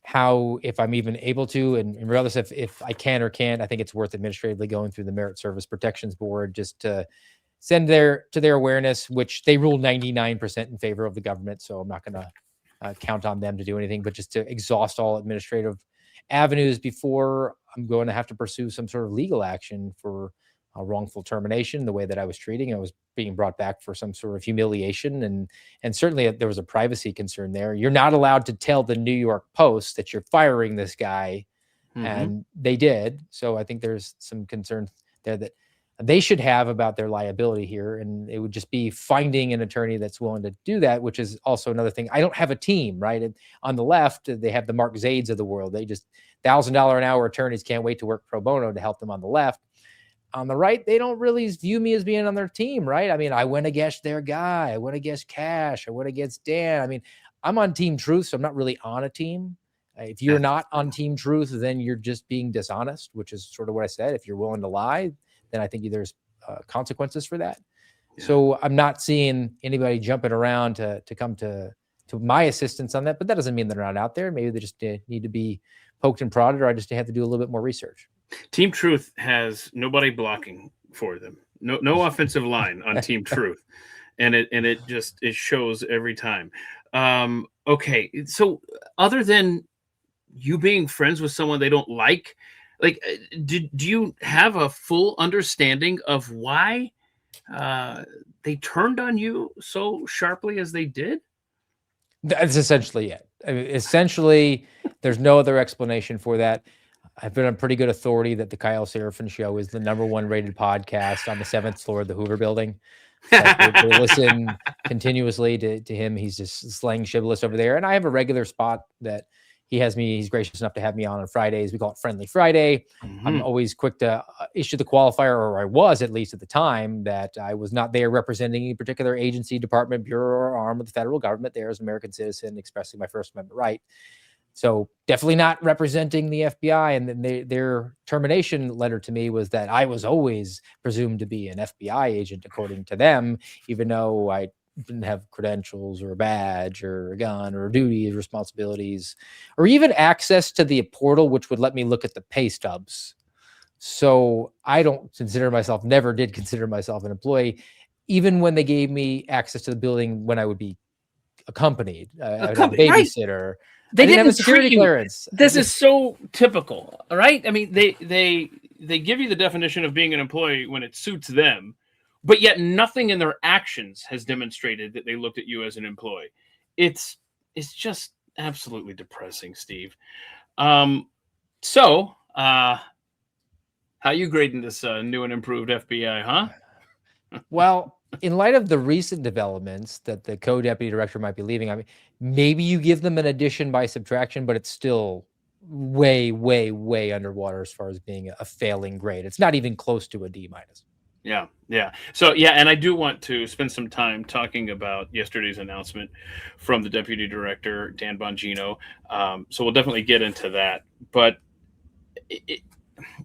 how, if I'm even able to, and regardless if I can or can't, I think it's worth administratively going through the Merit Service Protections Board just to send to their awareness, which they rule 99% in favor of the government. So I'm not going to count on them to do anything, but just to exhaust all administrative avenues before I'm going to have to pursue some sort of legal action for a wrongful termination, the way that I was treating. I was being brought back for some sort of humiliation. And certainly there was a privacy concern there. You're not allowed to tell the New York Post that you're firing this guy. And they did. So I think there's some concern there that they should have about their liability here. And it would just be finding an attorney that's willing to do that, which is also another thing. I don't have a team, right? And on the left, they have the Mark Zaids of the world. They just $1,000 an hour attorneys can't wait to work pro bono to help them on the left. On the right, they don't really view me as being on their team, right? I mean, I went against their guy. I went against Kash. I went against Dan. I mean, I'm on Team Truth, so I'm not really on a team. If you're not on Team Truth, then you're just being dishonest, which is sort of what I said. If you're willing to lie, then I think there's consequences for that. Yeah. So I'm not seeing anybody jumping around to come to my assistance on that, but that doesn't mean they're not out there. Maybe they just need to be poked and prodded, or I just have to do a little bit more research. Team Truth has nobody blocking for them. No offensive line on Team Truth. And it shows every time. Okay. So other than you being friends with someone they don't like do you have a full understanding of why they turned on you so sharply as they did? That's essentially it. I mean, essentially, there's no other explanation for that. I've been on pretty good authority that the Kyle Seraphin Show is the #1 rated podcast on the 7th floor of the Hoover Building. We listen continuously to him. He's just slaying shibboleths over there. And I have a regular spot that he's gracious enough to have me on Fridays. We call it Friendly Friday. I'm always quick to issue the qualifier, or I was at least at the time, that I was not there representing any particular agency, department, bureau, or arm of the federal government. There as an American citizen expressing my First Amendment right. So definitely not representing the FBI. And then their termination letter to me was that I was always presumed to be an FBI agent, according to them, even though I didn't have credentials or a badge or a gun or duties, responsibilities, or even access to the portal, which would let me look at the pay stubs. So I never did consider myself an employee, even when they gave me access to the building when I would be accompanied, a babysitter. Right. They didn't have a security clearance. This is so typical, right? I mean, they give you the definition of being an employee when it suits them, but yet nothing in their actions has demonstrated that they looked at you as an employee. It's just absolutely depressing, Steve. So how you grading this new and improved FBI, huh? Well, in light of the recent developments that the co-deputy director might be leaving, I mean, maybe you give them an addition by subtraction, but it's still way, way, way underwater as far as being a failing grade. It's not even close to a D-. Yeah. So, yeah, and I do want to spend some time talking about yesterday's announcement from the deputy director, Dan Bongino. So we'll definitely get into that. But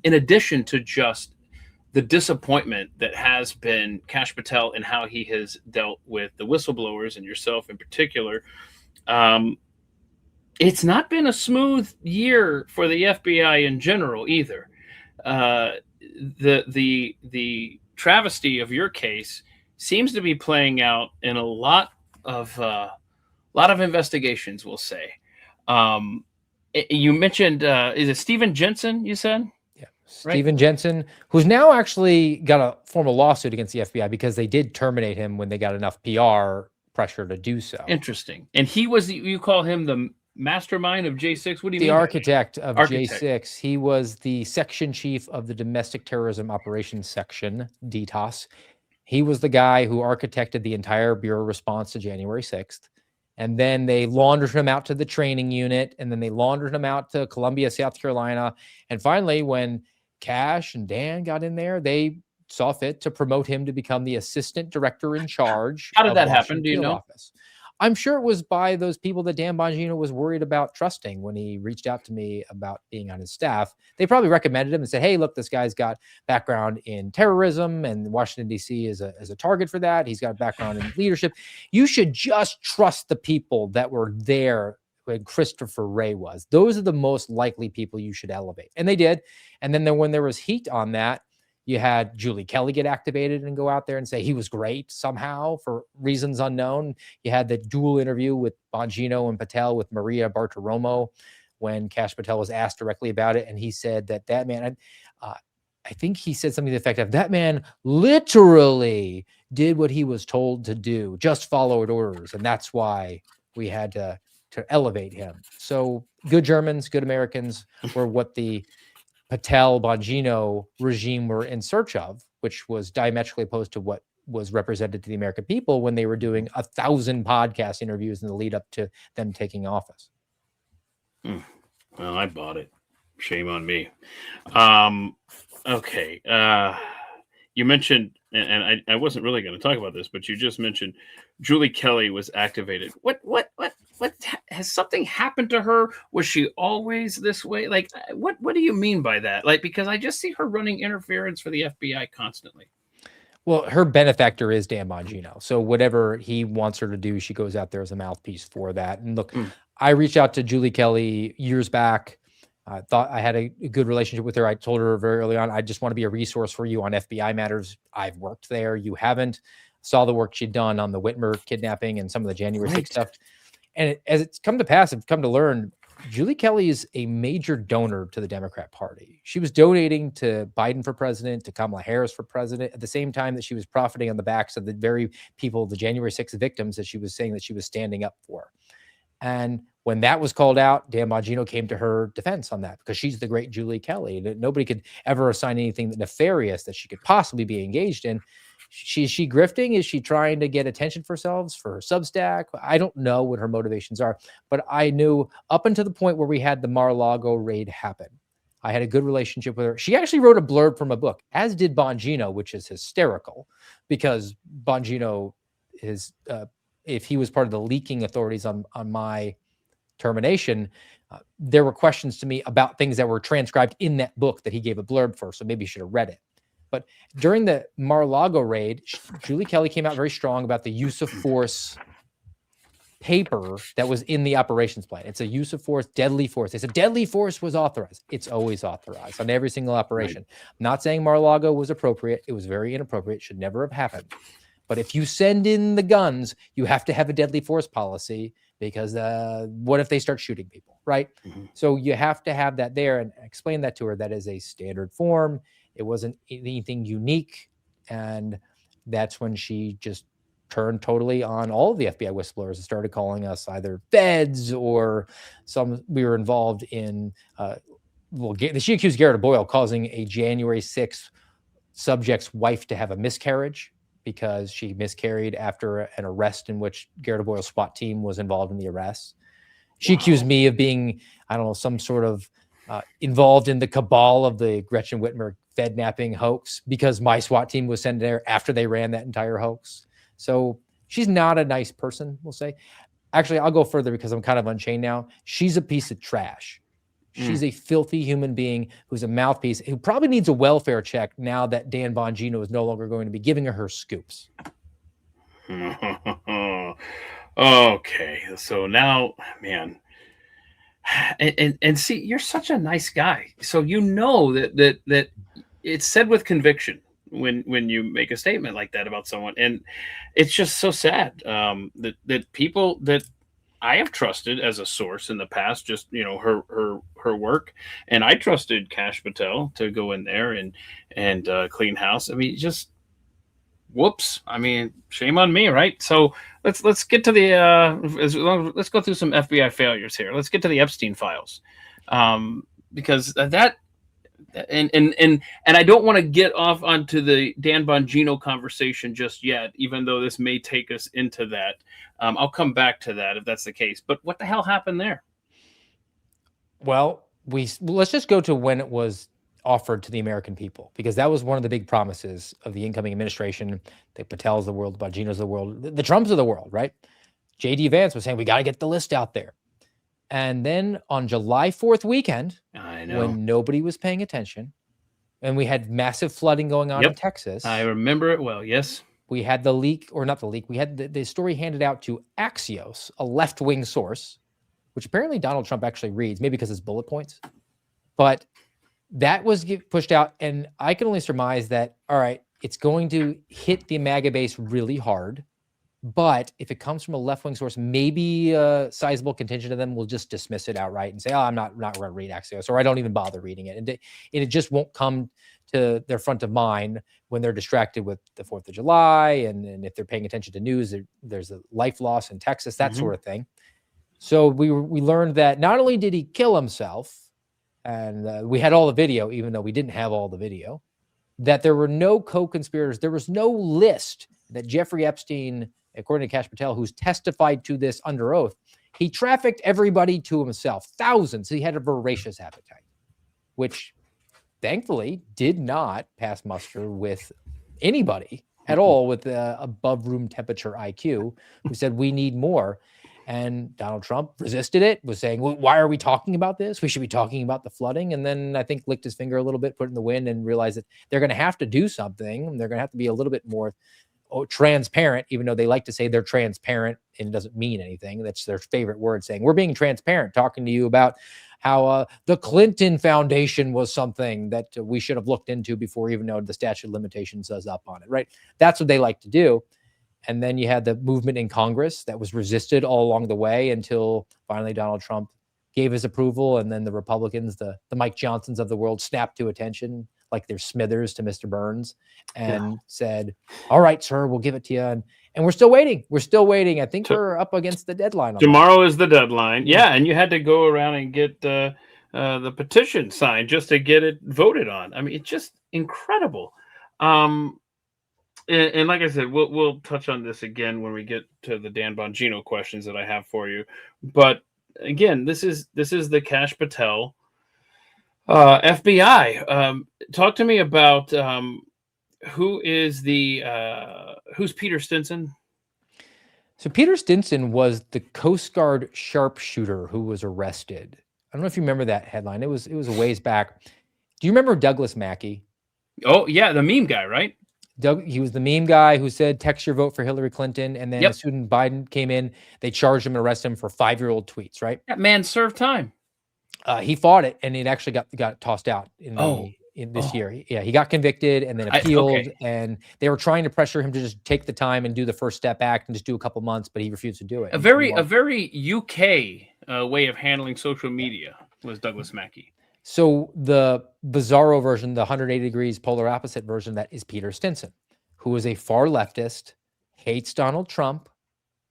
in addition to just the disappointment that has been Kash Patel and how he has dealt with the whistleblowers and yourself in particular, it's not been a smooth year for the FBI in general either. The travesty of your case seems to be playing out in a lot of investigations, we'll say. You mentioned, is it Stephen Jensen, you said? Yeah, Stephen Jensen, who's now actually got a formal lawsuit against the FBI because they did terminate him when they got enough PR pressure to do so. Interesting. And he was, you call him the mastermind of J6? What do you mean? The architect of J6. He was the section chief of the Domestic Terrorism Operations Section, DTOS. He was the guy who architected the entire bureau response to January 6th. And then they laundered him out to the training unit, and then they laundered him out to Columbia, South Carolina. And finally, when Kash and Dan got in there, they saw fit to promote him to become the assistant director in charge. How did that happen? Do you know? Office. I'm sure it was by those people that Dan Bongino was worried about trusting when he reached out to me about being on his staff. They probably recommended him and said, hey, look, this guy's got background in terrorism, and Washington, D.C. is a target for that. He's got a background in leadership. You should just trust the people that were there when Christopher Wray was. Those are the most likely people you should elevate. And they did. And then when there was heat on that, you had Julie Kelly get activated and go out there and say he was great somehow for reasons unknown. You had the dual interview with Bongino and Patel with Maria Bartiromo when Kash Patel was asked directly about it. And he said that man, I think he said something to the effect of, that man literally did what he was told to do, just followed orders. And that's why we had to elevate him. So good Germans, good Americans were what the Patel-Bongino regime were in search of, which was diametrically opposed to what was represented to the American people when they were doing 1,000 podcast interviews in the lead up to them taking office. Well, I bought it. Shame on me. Okay. You mentioned, and I wasn't really going to talk about this, but you just mentioned Julie Kelly was activated. What has something happened to her? Was she always this way? Like, what do you mean by that? Like, because I just see her running interference for the FBI constantly. Well, her benefactor is Dan Bongino. So whatever he wants her to do, she goes out there as a mouthpiece for that. And look, I reached out to Julie Kelly years back. I thought I had a good relationship with her. I told her very early on, I just want to be a resource for you on FBI matters. I've worked there. You haven't. Saw the work she'd done on the Whitmer kidnapping and some of the January 6th stuff. And as it's come to pass, I've come to learn, Julie Kelly is a major donor to the Democrat Party. She was donating to Biden for president, to Kamala Harris for president, at the same time that she was profiting on the backs of the very people, the January 6th victims that she was saying that she was standing up for. And when that was called out, Dan Bongino came to her defense on that because she's the great Julie Kelly. Nobody could ever assign anything nefarious that she could possibly be engaged in. Is she grifting? Is she trying to get attention for herself, for her Substack? I don't know what her motivations are, but I knew up until the point where we had the Mar-a-Lago raid happen, I had a good relationship with her. She actually wrote a blurb from a book, as did Bongino, which is hysterical because Bongino is, if he was part of the leaking authorities on my termination, there were questions to me about things that were transcribed in that book that he gave a blurb for. So maybe you should have read it. But during the Mar-a-Lago raid, Julie Kelly came out very strong about the use of force paper that was in the operations plan. It's a use of force, deadly force. They said deadly force was authorized. It's always authorized on every single operation. Right. I'm not saying Mar-a-Lago was appropriate. It was very inappropriate. Should never have happened. But if you send in the guns, you have to have a deadly force policy because what if they start shooting people, right? Mm-hmm. So you have to have that there, and explain that to her. That is a standard form. It wasn't anything unique. And that's when she just turned totally on all of the FBI whistleblowers and started calling us either feds or we were involved in, she accused Garrett Boyle causing a January 6th subject's wife to have a miscarriage because she miscarried after an arrest in which Garrett Boyle's SWAT team was involved in the arrest. She accused me of being, I don't know, some sort of involved in the cabal of the Gretchen Whitmer Fednapping hoax because my SWAT team was sent there after they ran that entire hoax. So she's not a nice person, we'll say. Actually, I'll go further because I'm kind of unchained now. She's a piece of trash. She's a filthy human being who's a mouthpiece who probably needs a welfare check now that Dan Bongino is no longer going to be giving her scoops. Okay, so now, man, and see, you're such a nice guy, so you know that it's said with conviction when you make a statement like that about someone, and it's just so sad that people that I have trusted as a source in the past, just her work, and I trusted Kash Patel to go in there and clean house. I mean, just whoops. I mean, shame on me, right? So let's get to the let's go through some FBI failures here. Let's get to the Epstein files, because that. And I don't want to get off onto the Dan Bongino conversation just yet, even though this may take us into that. I'll come back to that if that's the case. But what the hell happened there? Well, let's just go to when it was offered to the American people, because that was one of the big promises of the incoming administration. The Patels of the world, the Bonginos of the world, the Trumps of the world, right? J.D. Vance was saying, we got to get the list out there. And then on July 4th weekend, when nobody was paying attention, and we had massive flooding going on in Texas. I remember it well, yes. We had the leak, or not the leak, we had the story handed out to Axios, a left-wing source, which apparently Donald Trump actually reads, maybe because it's bullet points. But that was pushed out, and I can only surmise that, all right, it's going to hit the MAGA base really hard. But if it comes from a left-wing source, maybe a sizable contingent of them will just dismiss it outright and say, oh, I'm not going to read Axios, or I don't even bother reading it. And it just won't come to their front of mind when they're distracted with the 4th of July. And if they're paying attention to news, there's a life loss in Texas, that sort of thing. So we learned that not only did he kill himself, and we had all the video, even though we didn't have all the video, that there were no co-conspirators. There was no list that Jeffrey Epstein, according to Kash Patel, who's testified to this under oath, he trafficked everybody to himself, thousands. He had a voracious appetite, which thankfully did not pass muster with anybody at all with above room temperature IQ, who said we need more. And Donald Trump resisted it, was saying, well, why are we talking about this? We should be talking about the flooding. And then I think licked his finger a little bit, put it in the wind, and realized that they're going to have to do something. They're going to have to be a little bit more transparent, even though they like to say they're transparent and it doesn't mean anything. That's their favorite word, saying we're being transparent, talking to you about how the Clinton Foundation was something that we should have looked into before, even though the statute of limitations is up on it, right? That's what they like to do. And then you had the movement in Congress that was resisted all along the way until finally Donald Trump gave his approval. And then the Republicans, the Mike Johnsons of the world, snapped to attention like they're Smithers to Mr. Burns, and said, all right, sir, we'll give it to you. And we're still waiting. We're still waiting. I think we're up against the deadline. Tomorrow is the deadline. Yeah. And you had to go around and get the petition signed just to get it voted on. I mean, it's just incredible. And like I said, we'll touch on this again when we get to the Dan Bongino questions that I have for you. But again, this is the Kash Patel FBI. Talk to me about who's Peter Stinson? So Peter Stinson was the Coast Guard sharpshooter who was arrested. I don't know if you remember that headline. It was a ways back. Do you remember Douglas Mackey? Oh yeah, the meme guy, right? He was the meme guy who said, text your vote for Hillary Clinton. And then as soon as Biden came in, they charged him and arrested him for 5-year-old tweets, right? That man served time. He fought it, and it actually got tossed out in this year. Yeah, he got convicted and then appealed, and they were trying to pressure him to just take the time and do the First Step Act and just do a couple months, but he refused to do it. A very UK way of handling social media was Douglas Mackey. So the bizarro version, the 180 degrees polar opposite version, that is Peter Stinson, who is a far leftist, hates Donald Trump,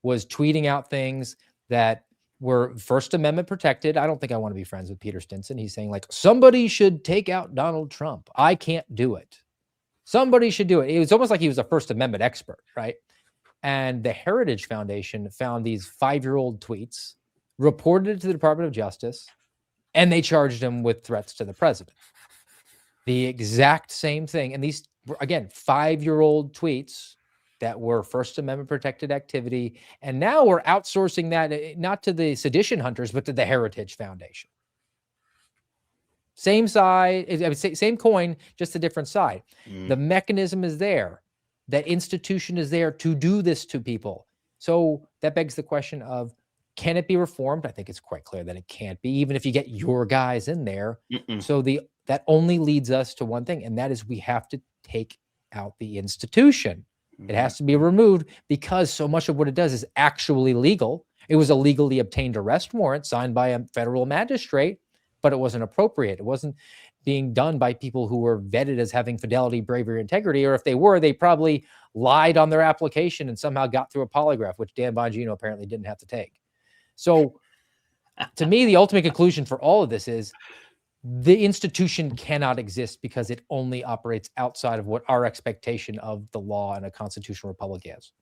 was tweeting out things that were First Amendment protected. I don't think I want to be friends with Peter Stinson. He's saying, like, somebody should take out Donald Trump. I can't do it. Somebody should do it. It was almost like he was a First Amendment expert, right? And the Heritage Foundation found these 5-year-old tweets, reported it to the Department of Justice, and they charged him with threats to the president. The exact same thing. And these were, again, 5-year-old tweets that were First Amendment protected activity. And now we're outsourcing that not to the sedition hunters, but to the Heritage Foundation. Same side, I would say same coin, just a different side. The mechanism is there. That institution is there to do this to people. So that begs the question of, can it be reformed? I think it's quite clear that it can't be, even if you get your guys in there. So that only leads us to one thing, and that is we have to take out the institution. It has to be removed, because so much of what it does is actually legal. It was a legally obtained arrest warrant signed by a federal magistrate, but it wasn't appropriate. It wasn't being done by people who were vetted as having fidelity, bravery, integrity, or if they were, they probably lied on their application and somehow got through a polygraph, which Dan Bongino apparently didn't have to take. So to me, the ultimate conclusion for all of this is the institution cannot exist because it only operates outside of what our expectation of the law and a constitutional republic is.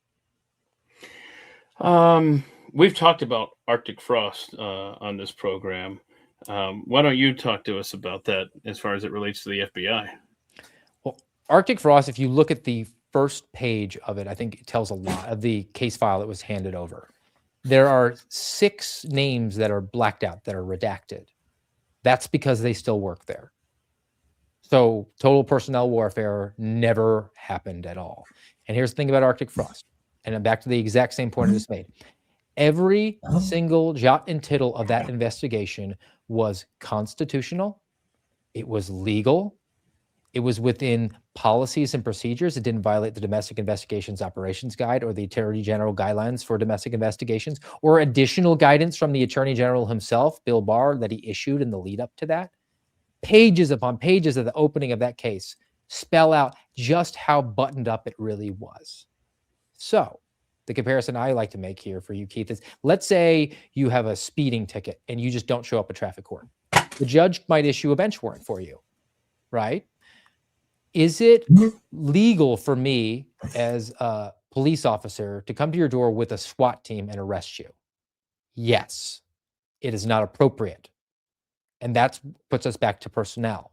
We've talked about Arctic frost on this program. Why don't you talk to us about that as far as it relates to the FBI? Well, Arctic frost, if you look at the first page of it, I think it tells a lot of the case file that was handed over. There are 6 names that are blacked out, that are redacted. That's because they still work there. So total personnel warfare never happened at all. And here's the thing about Arctic frost, and I'm back to the exact same point I just made. Every single jot and tittle of that investigation was constitutional. It was legal. It was within policies and procedures. It didn't violate the Domestic Investigations Operations Guide or the Attorney General Guidelines for Domestic Investigations, or additional guidance from the Attorney General himself, Bill Barr, that he issued in the lead up to that. Pages upon pages of the opening of that case spell out just how buttoned up it really was. So the comparison I like to make here for you, Keith, is let's say you have a speeding ticket and you just don't show up at traffic court. The judge might issue a bench warrant for you, right? Is it legal for me as a police officer to come to your door with a SWAT team and arrest you? Yes, it is not appropriate. And that puts us back to personnel.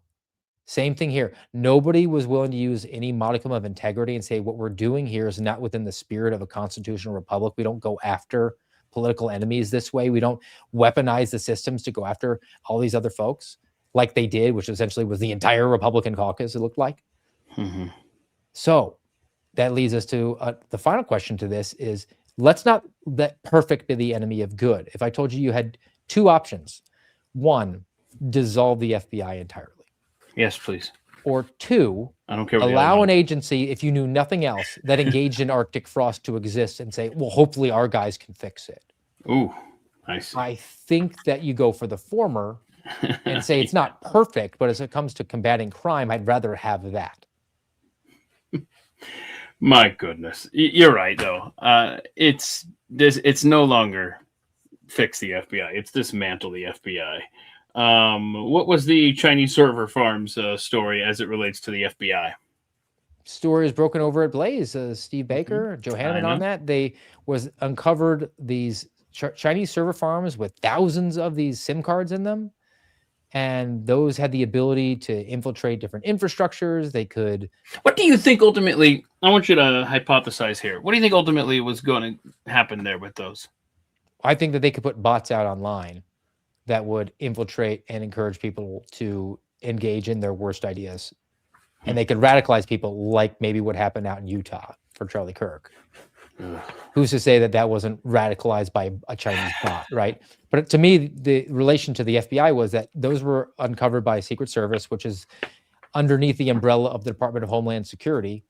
Same thing here. Nobody was willing to use any modicum of integrity and say what we're doing here is not within the spirit of a constitutional republic. We don't go after political enemies this way. We don't weaponize the systems to go after all these other folks like they did, which essentially was the entire Republican caucus, it looked like. So that leads us to the final question to this is, let's not let perfect be the enemy of good. If I told you you had 2 options, 1, dissolve the FBI entirely. Yes, please. Or 2, I don't care. Allow an agency, if you knew nothing else, that engaged in Arctic frost to exist and say, well, hopefully our guys can fix it. Ooh, I see. I think that you go for the former and say it's not perfect, but as it comes to combating crime, I'd rather have that. My goodness. You're right, though. It's no longer fix the FBI. It's dismantle the FBI. What was the Chinese server farms story as it relates to the FBI? Story is broken over at Blaze. Steve Baker, Joe Hanneman on that. They uncovered these Chinese server farms with thousands of these SIM cards in them. And those had the ability to infiltrate different infrastructures. They could. What do you think ultimately? I want you to hypothesize here. What do you think ultimately was going to happen there with those? I think that they could put bots out online that would infiltrate and encourage people to engage in their worst ideas. And they could radicalize people, like maybe what happened out in Utah for Charlie Kirk. Who's to say that that wasn't radicalized by a Chinese bot, right? But to me, the relation to the FBI was that those were uncovered by Secret Service, which is underneath the umbrella of the Department of Homeland Security.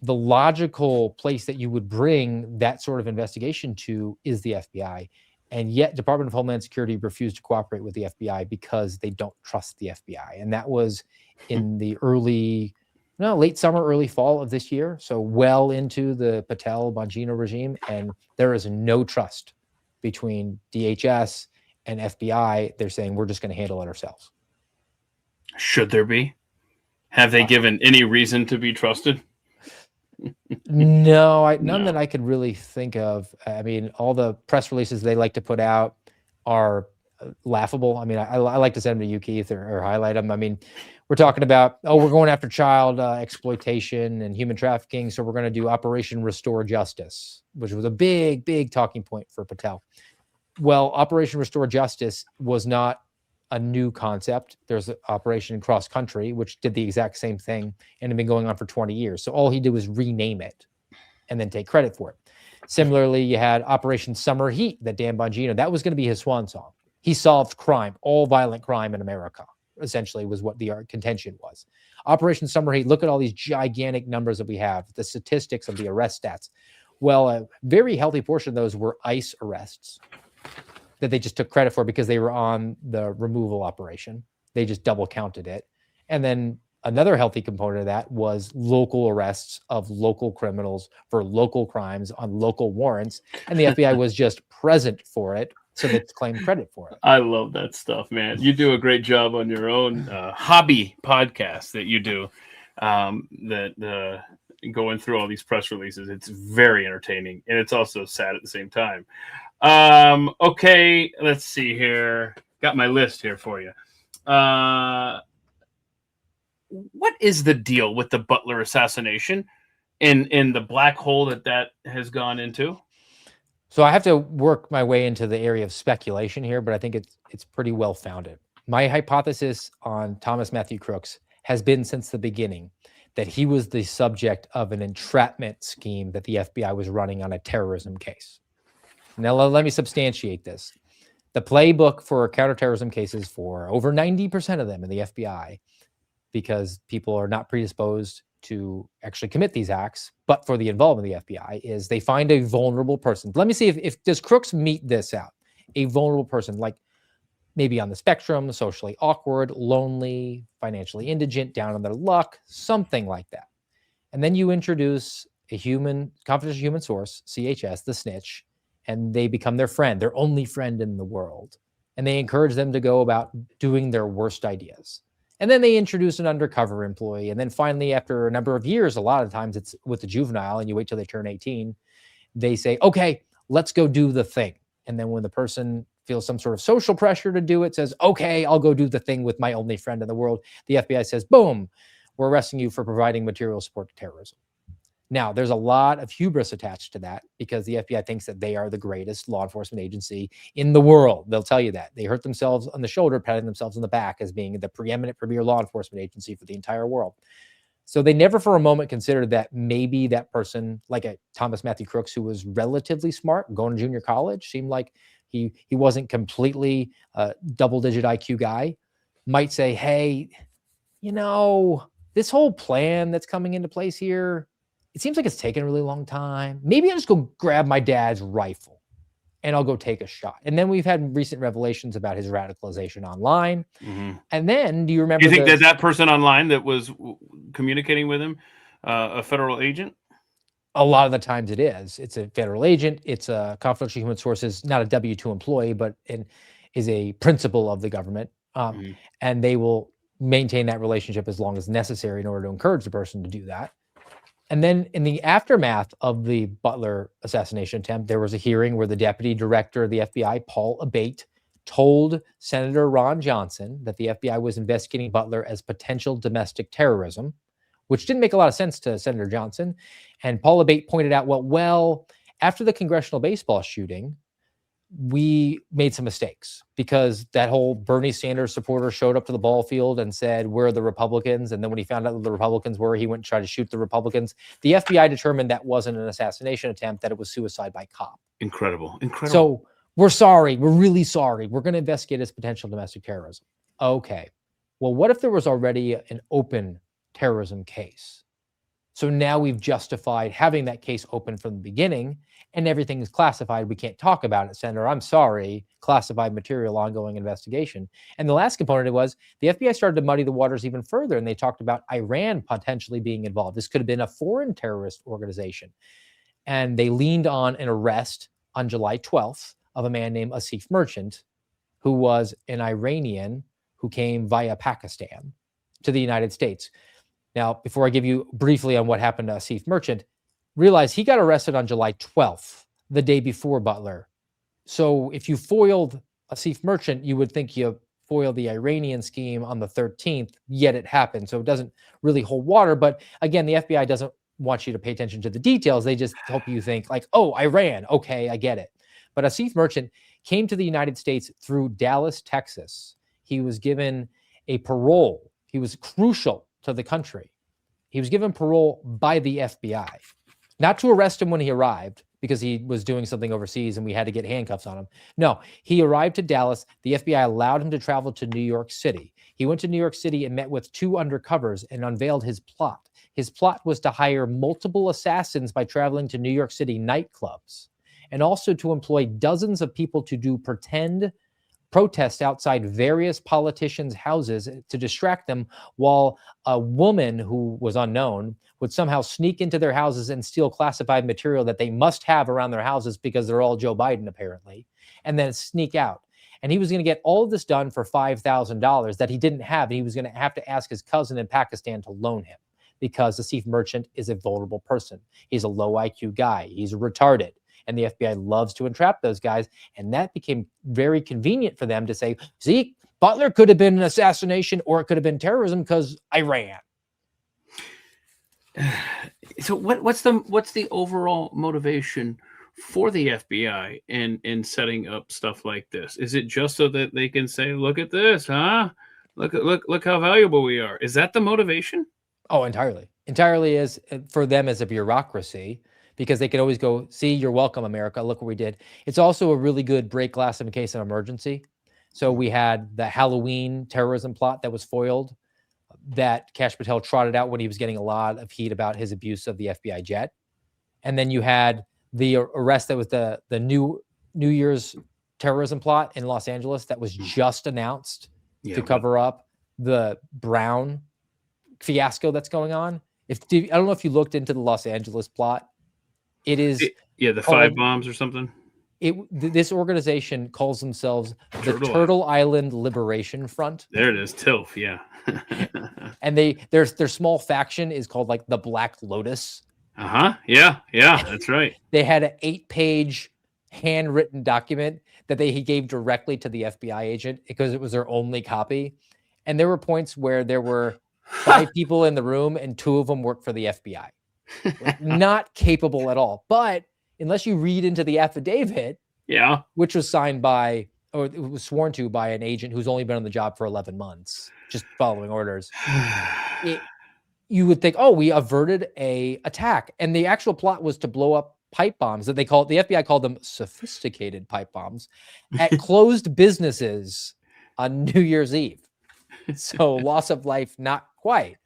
The logical place that you would bring that sort of investigation to is the FBI. And yet Department of Homeland Security refused to cooperate with the FBI because they don't trust the FBI. And that was in the late summer, early fall of this year. So well into the Patel Bongino regime. And there is no trust between DHS and FBI. They're saying, we're just going to handle it ourselves. Should there be? Have they given any reason to be trusted? None that I could really think of. I mean, all the press releases they like to put out are laughable. I mean, I like to send them to you, Keith, or highlight them. I mean, we're talking about, we're going after child exploitation and human trafficking, so we're going to do Operation Restore Justice, which was a big talking point for Patel. Well, Operation Restore Justice was not a new concept. There's Operation Cross Country, which did the exact same thing and had been going on for 20 years. So all he did was rename it and then take credit for it. Similarly, you had Operation Summer Heat that Dan Bongino, that was going to be his swan song. He solved crime, all violent crime in America, essentially was what the contention was. Operation Summer Heat, look at all these gigantic numbers that we have, the statistics of the arrest stats. Well, a very healthy portion of those were ICE arrests that they just took credit for because they were on the removal operation. They just double counted it. And then another healthy component of that was local arrests of local criminals for local crimes on local warrants. And the FBI was just present for it, so they claimed credit for it. I love that stuff, man. You do a great job on your own hobby podcast that you do, going through all these press releases. It's very entertaining, and it's also sad at the same time. Okay, let's see here. Got my list here for you. What is the deal with the Butler assassination in the black hole that has gone into? So I have to work my way into the area of speculation here, but I think it's pretty well founded. My hypothesis on Thomas Matthew Crooks has been since the beginning that he was the subject of an entrapment scheme that the FBI was running on a terrorism case. Now, let me substantiate this. The playbook for counterterrorism cases, for over 90% of them in the FBI, because people are not predisposed to actually commit these acts, but for the involvement of the FBI, is they find a vulnerable person. Let me see if does Crooks meet this out? A vulnerable person, like maybe on the spectrum, socially awkward, lonely, financially indigent, down on their luck, something like that. And then you introduce a confidential human source, CHS, the snitch, and they become their friend, their only friend in the world. And they encourage them to go about doing their worst ideas. And then they introduce an undercover employee. And then finally, after a number of years, a lot of times it's with the juvenile, and you wait till they turn 18, they say, okay, let's go do the thing. And then when the person feels some sort of social pressure to do it, says, okay, I'll go do the thing with my only friend in the world. The FBI says, boom, we're arresting you for providing material support to terrorism. Now, there's a lot of hubris attached to that because the FBI thinks that they are the greatest law enforcement agency in the world. They'll tell you that. They hurt themselves on the shoulder, patting themselves on the back as being the preeminent premier law enforcement agency for the entire world. So they never for a moment considered that maybe that person, like a Thomas Matthew Crooks, who was relatively smart, going to junior college, seemed like he wasn't completely a double-digit IQ guy, might say, hey, this whole plan that's coming into place here, it seems like it's taken a really long time. Maybe I'll just go grab my dad's rifle and I'll go take a shot. And then we've had recent revelations about his radicalization online. Mm-hmm. And then do you remember? Do you think that person online that was communicating with him, a federal agent? A lot of the times it is. It's a federal agent. It's a confidential human sources, not a W-2 employee, but is a principal of the government. And they will maintain that relationship as long as necessary in order to encourage the person to do that. And then in the aftermath of the Butler assassination attempt, there was a hearing where the deputy director of the FBI, Paul Abate, told Senator Ron Johnson that the FBI was investigating Butler as potential domestic terrorism, which didn't make a lot of sense to Senator Johnson. And Paul Abate pointed out, well, after the congressional baseball shooting, we made some mistakes because that whole Bernie Sanders supporter showed up to the ball field and said, where are the Republicans? And then when he found out who the Republicans were, he went and tried to shoot the Republicans. The FBI determined that wasn't an assassination attempt, that it was suicide by cop. Incredible. So we're sorry. We're really sorry. We're going to investigate as potential domestic terrorism. Okay. Well, what if there was already an open terrorism case? So now we've justified having that case open from the beginning, and everything is classified. We can't talk about it, Senator. I'm sorry. Classified material, ongoing investigation. And the last component was the FBI started to muddy the waters even further, and they talked about Iran potentially being involved. This could have been a foreign terrorist organization. And they leaned on an arrest on July 12th of a man named Asif Merchant, who was an Iranian who came via Pakistan to the United States. Now, before I give you briefly on what happened to Asif Merchant, realize he got arrested on July 12th, the day before Butler. So if you foiled Asif Merchant, you would think you foil the Iranian scheme on the 13th, yet it happened. So it doesn't really hold water. But again, the FBI doesn't want you to pay attention to the details. They just hope you think like, oh, Iran. Okay, I get it. But Asif Merchant came to the United States through Dallas, Texas. He was given a parole. He was crucial to the country. He was given parole by the FBI, not to arrest him when he arrived because he was doing something overseas and we had to get handcuffs on him. No, he arrived to Dallas. The FBI allowed him to travel to New York City. He went to New York City and met with 2 undercovers and unveiled his plot. His plot was to hire multiple assassins by traveling to New York City nightclubs, and also to employ dozens of people to do pretend protests outside various politicians' houses to distract them, while a woman who was unknown would somehow sneak into their houses and steal classified material that they must have around their houses because they're all Joe Biden, apparently, and then sneak out. And he was going to get all of this done for $5,000 that he didn't have. And he was going to have to ask his cousin in Pakistan to loan him because Asif Merchant is a vulnerable person. He's a low IQ guy. He's retarded. And the FBI loves to entrap those guys. And that became very convenient for them to say, see, Butler could have been an assassination or it could have been terrorism because Iran. So what's the overall motivation for the FBI in setting up stuff like this? Is it just so that they can say, look at this, huh? Look how valuable we are. Is that the motivation? Oh, entirely. Entirely is for them as a bureaucracy, because they could always go, see, you're welcome, America. Look what we did. It's also a really good break glass in case of emergency. So we had the Halloween terrorism plot that was foiled that Kash Patel trotted out when he was getting a lot of heat about his abuse of the FBI jet. And then you had the arrest that was the New Year's terrorism plot in Los Angeles that was just announced to cover up the Brown fiasco that's going on. I don't know if you looked into the Los Angeles plot. It is the 5 bombs or something. This organization calls themselves the Turtle Island Liberation Front. There it is, TILF, yeah. And their small faction is called like the Black Lotus. Yeah, that's right. They had an 8-page handwritten document that he gave directly to the FBI agent because it was their only copy. And there were points where there were 5 people in the room and 2 of them worked for the FBI. Not capable at all. But unless you read into the affidavit, which was signed by, or it was sworn to by an agent who's only been on the job for 11 months, just following orders, you would think, oh, we averted a attack. And the actual plot was to blow up pipe bombs that the FBI called them sophisticated pipe bombs at closed businesses on New Year's Eve. So loss of life, not quite.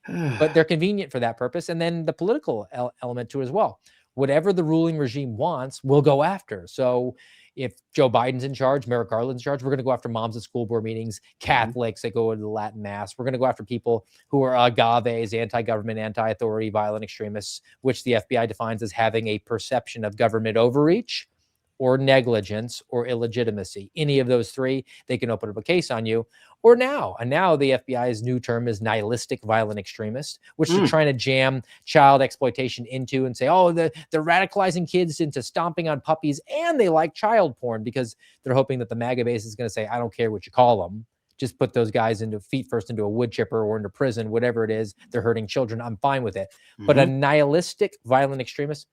But they're convenient for that purpose. And then the political element too as well. Whatever the ruling regime wants, we'll go after. So if Joe Biden's in charge, Merrick Garland's in charge, we're going to go after moms at school board meetings, Catholics that go to the Latin Mass. We're going to go after people who are agaves, anti-government, anti-authority, violent extremists, which the FBI defines as having a perception of government overreach or negligence or illegitimacy. Any of those 3, they can open up a case on you. Or now the FBI's new term is nihilistic violent extremist, which they're trying to jam child exploitation into and say, oh, they're radicalizing kids into stomping on puppies and they like child porn because they're hoping that the MAGA base is going to say, I don't care what you call them. Just put those guys feet first into a wood chipper or into prison, whatever it is. They're hurting children. I'm fine with it. But a nihilistic violent extremist,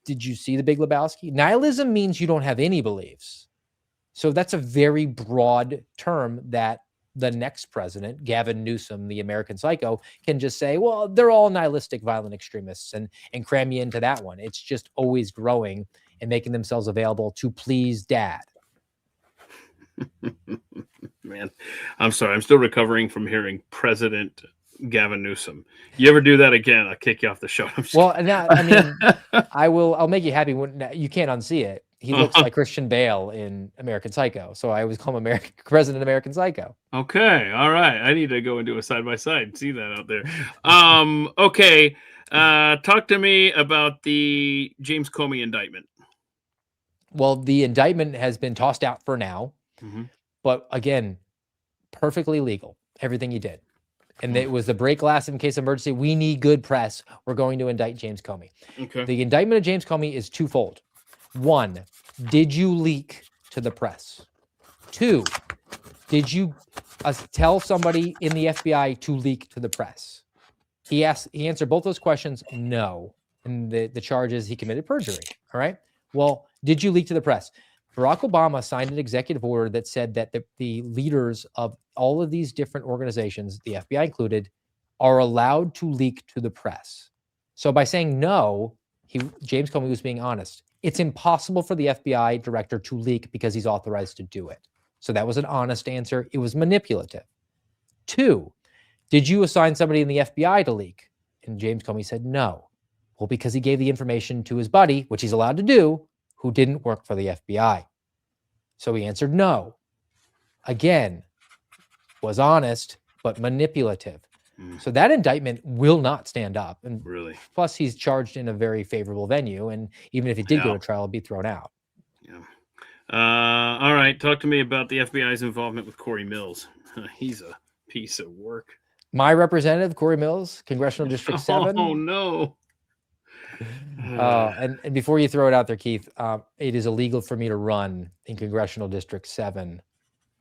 did you see The Big Lebowski? Nihilism means you don't have any beliefs. So that's a very broad term that the next president, Gavin Newsom, the American psycho, can just say, well, they're all nihilistic violent extremists and cram you into that one. It's just always growing and making themselves available to please dad. Man, I'm sorry. I'm still recovering from hearing President Gavin Newsom. You ever do that again, I'll kick you off the show. Well, now, I mean, I'll make you happy when you can't unsee it. He looks like Christian Bale in American Psycho. So I always call him President American Psycho. Okay. All right. I need to go and do a side-by-side. See that out there. Okay. Talk to me about the James Comey indictment. Well, the indictment has been tossed out for now. But again, perfectly legal. Everything he did. And it was the break glass in case of emergency. We need good press. We're going to indict James Comey. Okay. The indictment of James Comey is twofold. One, did you leak to the press? 2, did you tell somebody in the FBI to leak to the press? He answered both those questions, no. And the charge is he committed perjury. All right. Well, did you leak to the press? Barack Obama signed an executive order that said that the leaders of all of these different organizations, the FBI included, are allowed to leak to the press. So by saying no, James Comey was being honest. It's impossible for the FBI director to leak because he's authorized to do it. So that was an honest answer. It was manipulative. 2, did you assign somebody in the FBI to leak? And James Comey said no. Well, because he gave the information to his buddy, which he's allowed to do, who didn't work for the FBI. So he answered no. Again, was honest, but manipulative. So that indictment will not stand up. And really, plus he's charged in a very favorable venue. And even if it did go to trial, it'd be thrown out. Yeah. All right. Talk to me about the FBI's involvement with Corey Mills. He's a piece of work. My representative, Corey Mills, Congressional District 7. Oh, no. And before you throw it out there, Keith, it is illegal for me to run in Congressional District 7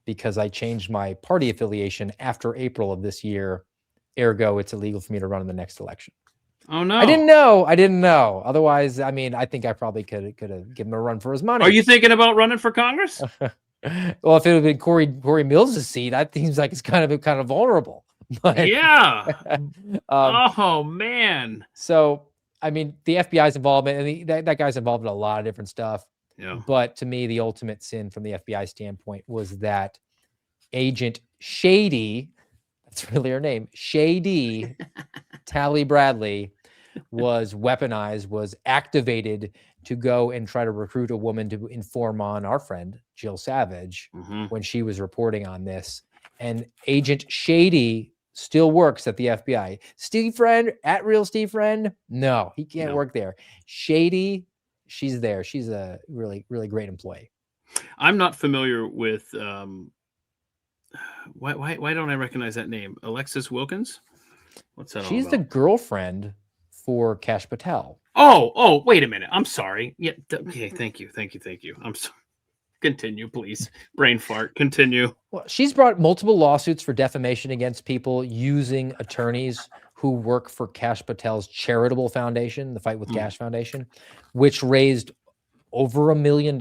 because I changed my party affiliation after April of this year. Ergo, it's illegal for me to run in the next election. Oh, no. I didn't know. Otherwise, I mean, I think I probably could have given him a run for his money. Are you thinking about running for Congress? Well, if it had been Corey Mills' seat, that seems like it's kind of vulnerable. But, yeah. Oh, man. So, I mean, the FBI's involvement, and that guy's involved in a lot of different stuff. Yeah. But to me, the ultimate sin from the FBI standpoint was that Agent Shady, that's really her name, Shady Tally Bradley, was weaponized, was activated to go and try to recruit a woman to inform on our friend, Jill Savage, when she was reporting on this. And Agent Shady still works at the FBI. Steve Friend, at Real Steve Friend, no, he can't work there. Shady, she's there. She's a really, really great employee. I'm not familiar with why don't I recognize that name? Alexis Wilkins? What's that? She's the girlfriend for Kash Patel. Oh, wait a minute. I'm sorry. Yeah, okay, thank you. I'm sorry. Continue, please. Brain fart. Continue. Well, she's brought multiple lawsuits for defamation against people using attorneys who work for Kash Patel's charitable foundation, the Fight with Kash Foundation, which raised over $1 million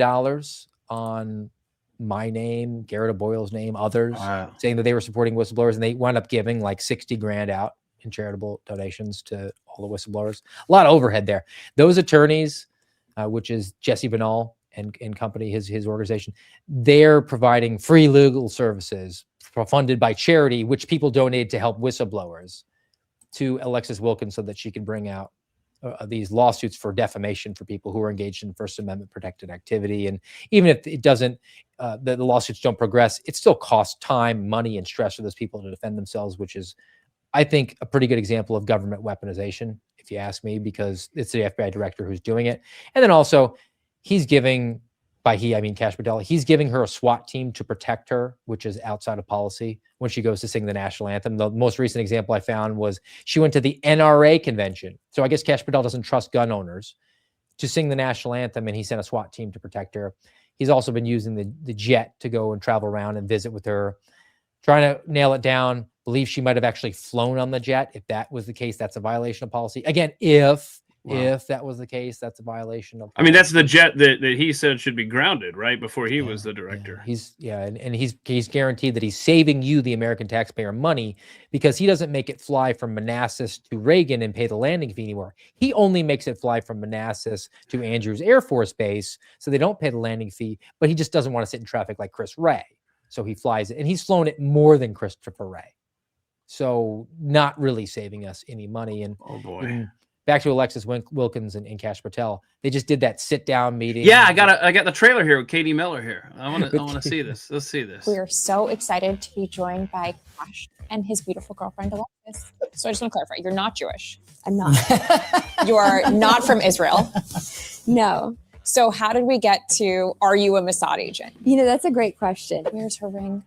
on my name, Garrett Boyle's name, others, saying that they were supporting whistleblowers, and they wound up giving like $60,000 out in charitable donations to all the whistleblowers. A lot of overhead there. Those attorneys, which is Jesse Banal and company, his organization, they're providing free legal services funded by charity, which people donated to help whistleblowers, to Alexis Wilkins so that she can bring out these lawsuits for defamation for people who are engaged in First Amendment protected activity. And even if it doesn't, the lawsuits don't progress, it still costs time, money, and stress for those people to defend themselves, which is, I think, a pretty good example of government weaponization, if you ask me, because it's the FBI director who's doing it. And then also, he's giving, by he, I mean Kash Patel, he's giving her a SWAT team to protect her, which is outside of policy when she goes to sing the national anthem. The most recent example I found was she went to the NRA convention. So I guess Kash Patel doesn't trust gun owners to sing the national anthem, and he sent a SWAT team to protect her. He's also been using the jet to go and travel around and visit with her, trying to nail it down. Believe she might have actually flown on the jet. If that was the case, that's a violation of policy. Again, if that was the case, that's a violation of policy. I mean, that's the jet that he said should be grounded, right? Before he was the director. Yeah. He's guaranteed that he's saving you, the American taxpayer, money, because he doesn't make it fly from Manassas to Reagan and pay the landing fee anymore. He only makes it fly from Manassas to Andrews Air Force Base, so they don't pay the landing fee, but he just doesn't want to sit in traffic like Chris Wray. So he flies it, and he's flown it more than Christopher Wray. So not really saving us any money. And oh boy. Back to Alexis Wilkins and Kash Patel. They just did that sit-down meeting. Yeah, I got the trailer here with Katie Miller here. I want to see this. Let's see this. We are so excited to be joined by Kash and his beautiful girlfriend Alexis. So I just want to clarify, you're not Jewish. I'm not. You are not from Israel. No. So how did we get to, are you a Mossad agent? You know, that's a great question. Where's her ring?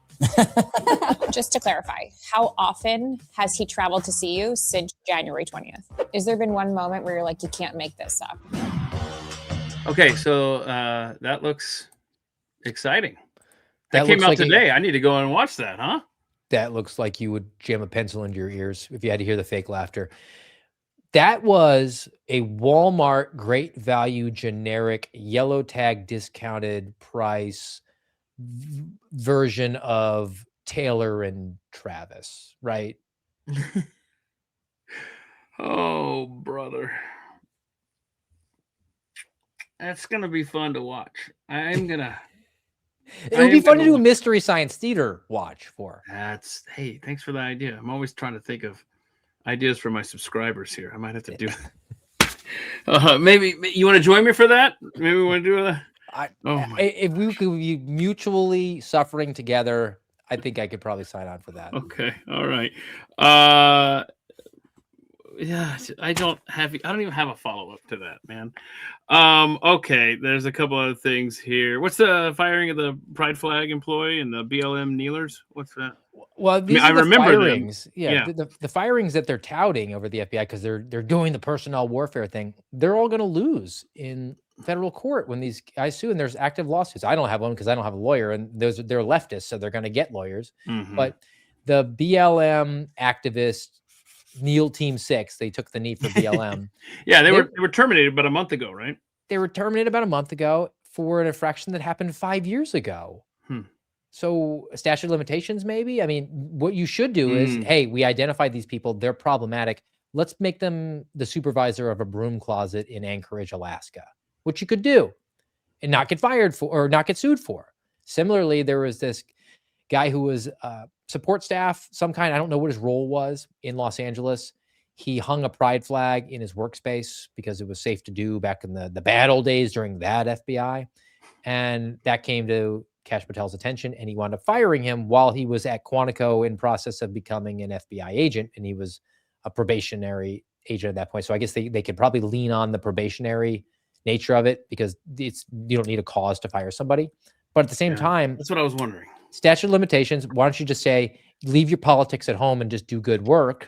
Just to clarify, how often has he traveled to see you since January 20th? Has there been one moment where you're like, you can't make this up? Okay, so that looks exciting. That came out today. I need to go and watch that, huh? That looks like you would jam a pencil into your ears if you had to hear the fake laughter. That was a Walmart great value generic yellow tag discounted price version of Taylor and Travis, right? Oh, brother. That's going to be fun to watch. It would be fun to do a Mystery Science Theater watch for. Hey, thanks for the idea. I'm always trying to think of ideas for my subscribers here. I might have to do that. Maybe you want to join me for that? Maybe we want to do that. If we could be mutually suffering together, I think I could probably sign on for that. Okay. All right. Yeah, I don't even have a follow-up to that, man. Okay, there's a couple other things here. What's the firing of the Pride Flag employee and the BLM kneelers? What's that? Well, I remember firings. Yeah. The firings that they're touting over the FBI because they're doing the personnel warfare thing. They're all going to lose in federal court when these guys sue, and there's active lawsuits. I don't have one because I don't have a lawyer, and they're leftists, so they're going to get lawyers. Mm-hmm. But the BLM activists, Neil Team 6, they took the knee for BLM. Yeah, they were terminated about a month ago, right? They were terminated about a month ago for an infraction that happened 5 years ago. So a statute of limitations, maybe? I mean, what you should do is, hey, we identified these people. They're problematic. Let's make them the supervisor of a broom closet in Anchorage, Alaska, which you could do and not get fired for or not get sued for. Similarly, there was this guy who was support staff, some kind, I don't know what his role was in Los Angeles. He hung a pride flag in his workspace because it was safe to do back in the bad old days during that FBI. And that came to Kash Patel's attention, and he wound up firing him while he was at Quantico in process of becoming an FBI agent, and he was a probationary agent at that point. So I guess they could probably lean on the probationary nature of it because you don't need a cause to fire somebody. But at the same time, that's what I was wondering. Statute of limitations, why don't you just say, leave your politics at home and just do good work?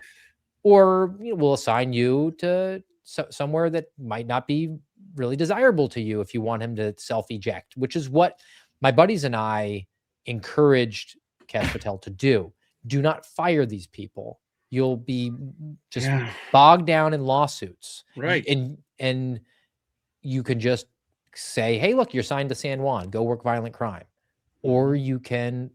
Or we'll assign you to somewhere that might not be really desirable to you if you want him to self-eject, which is what my buddies and I encouraged Kash Patel to do. Do not fire these people. You'll be just bogged down in lawsuits. Right. And you can just say, hey, look, you're signed to San Juan. Go work violent crime. Or you can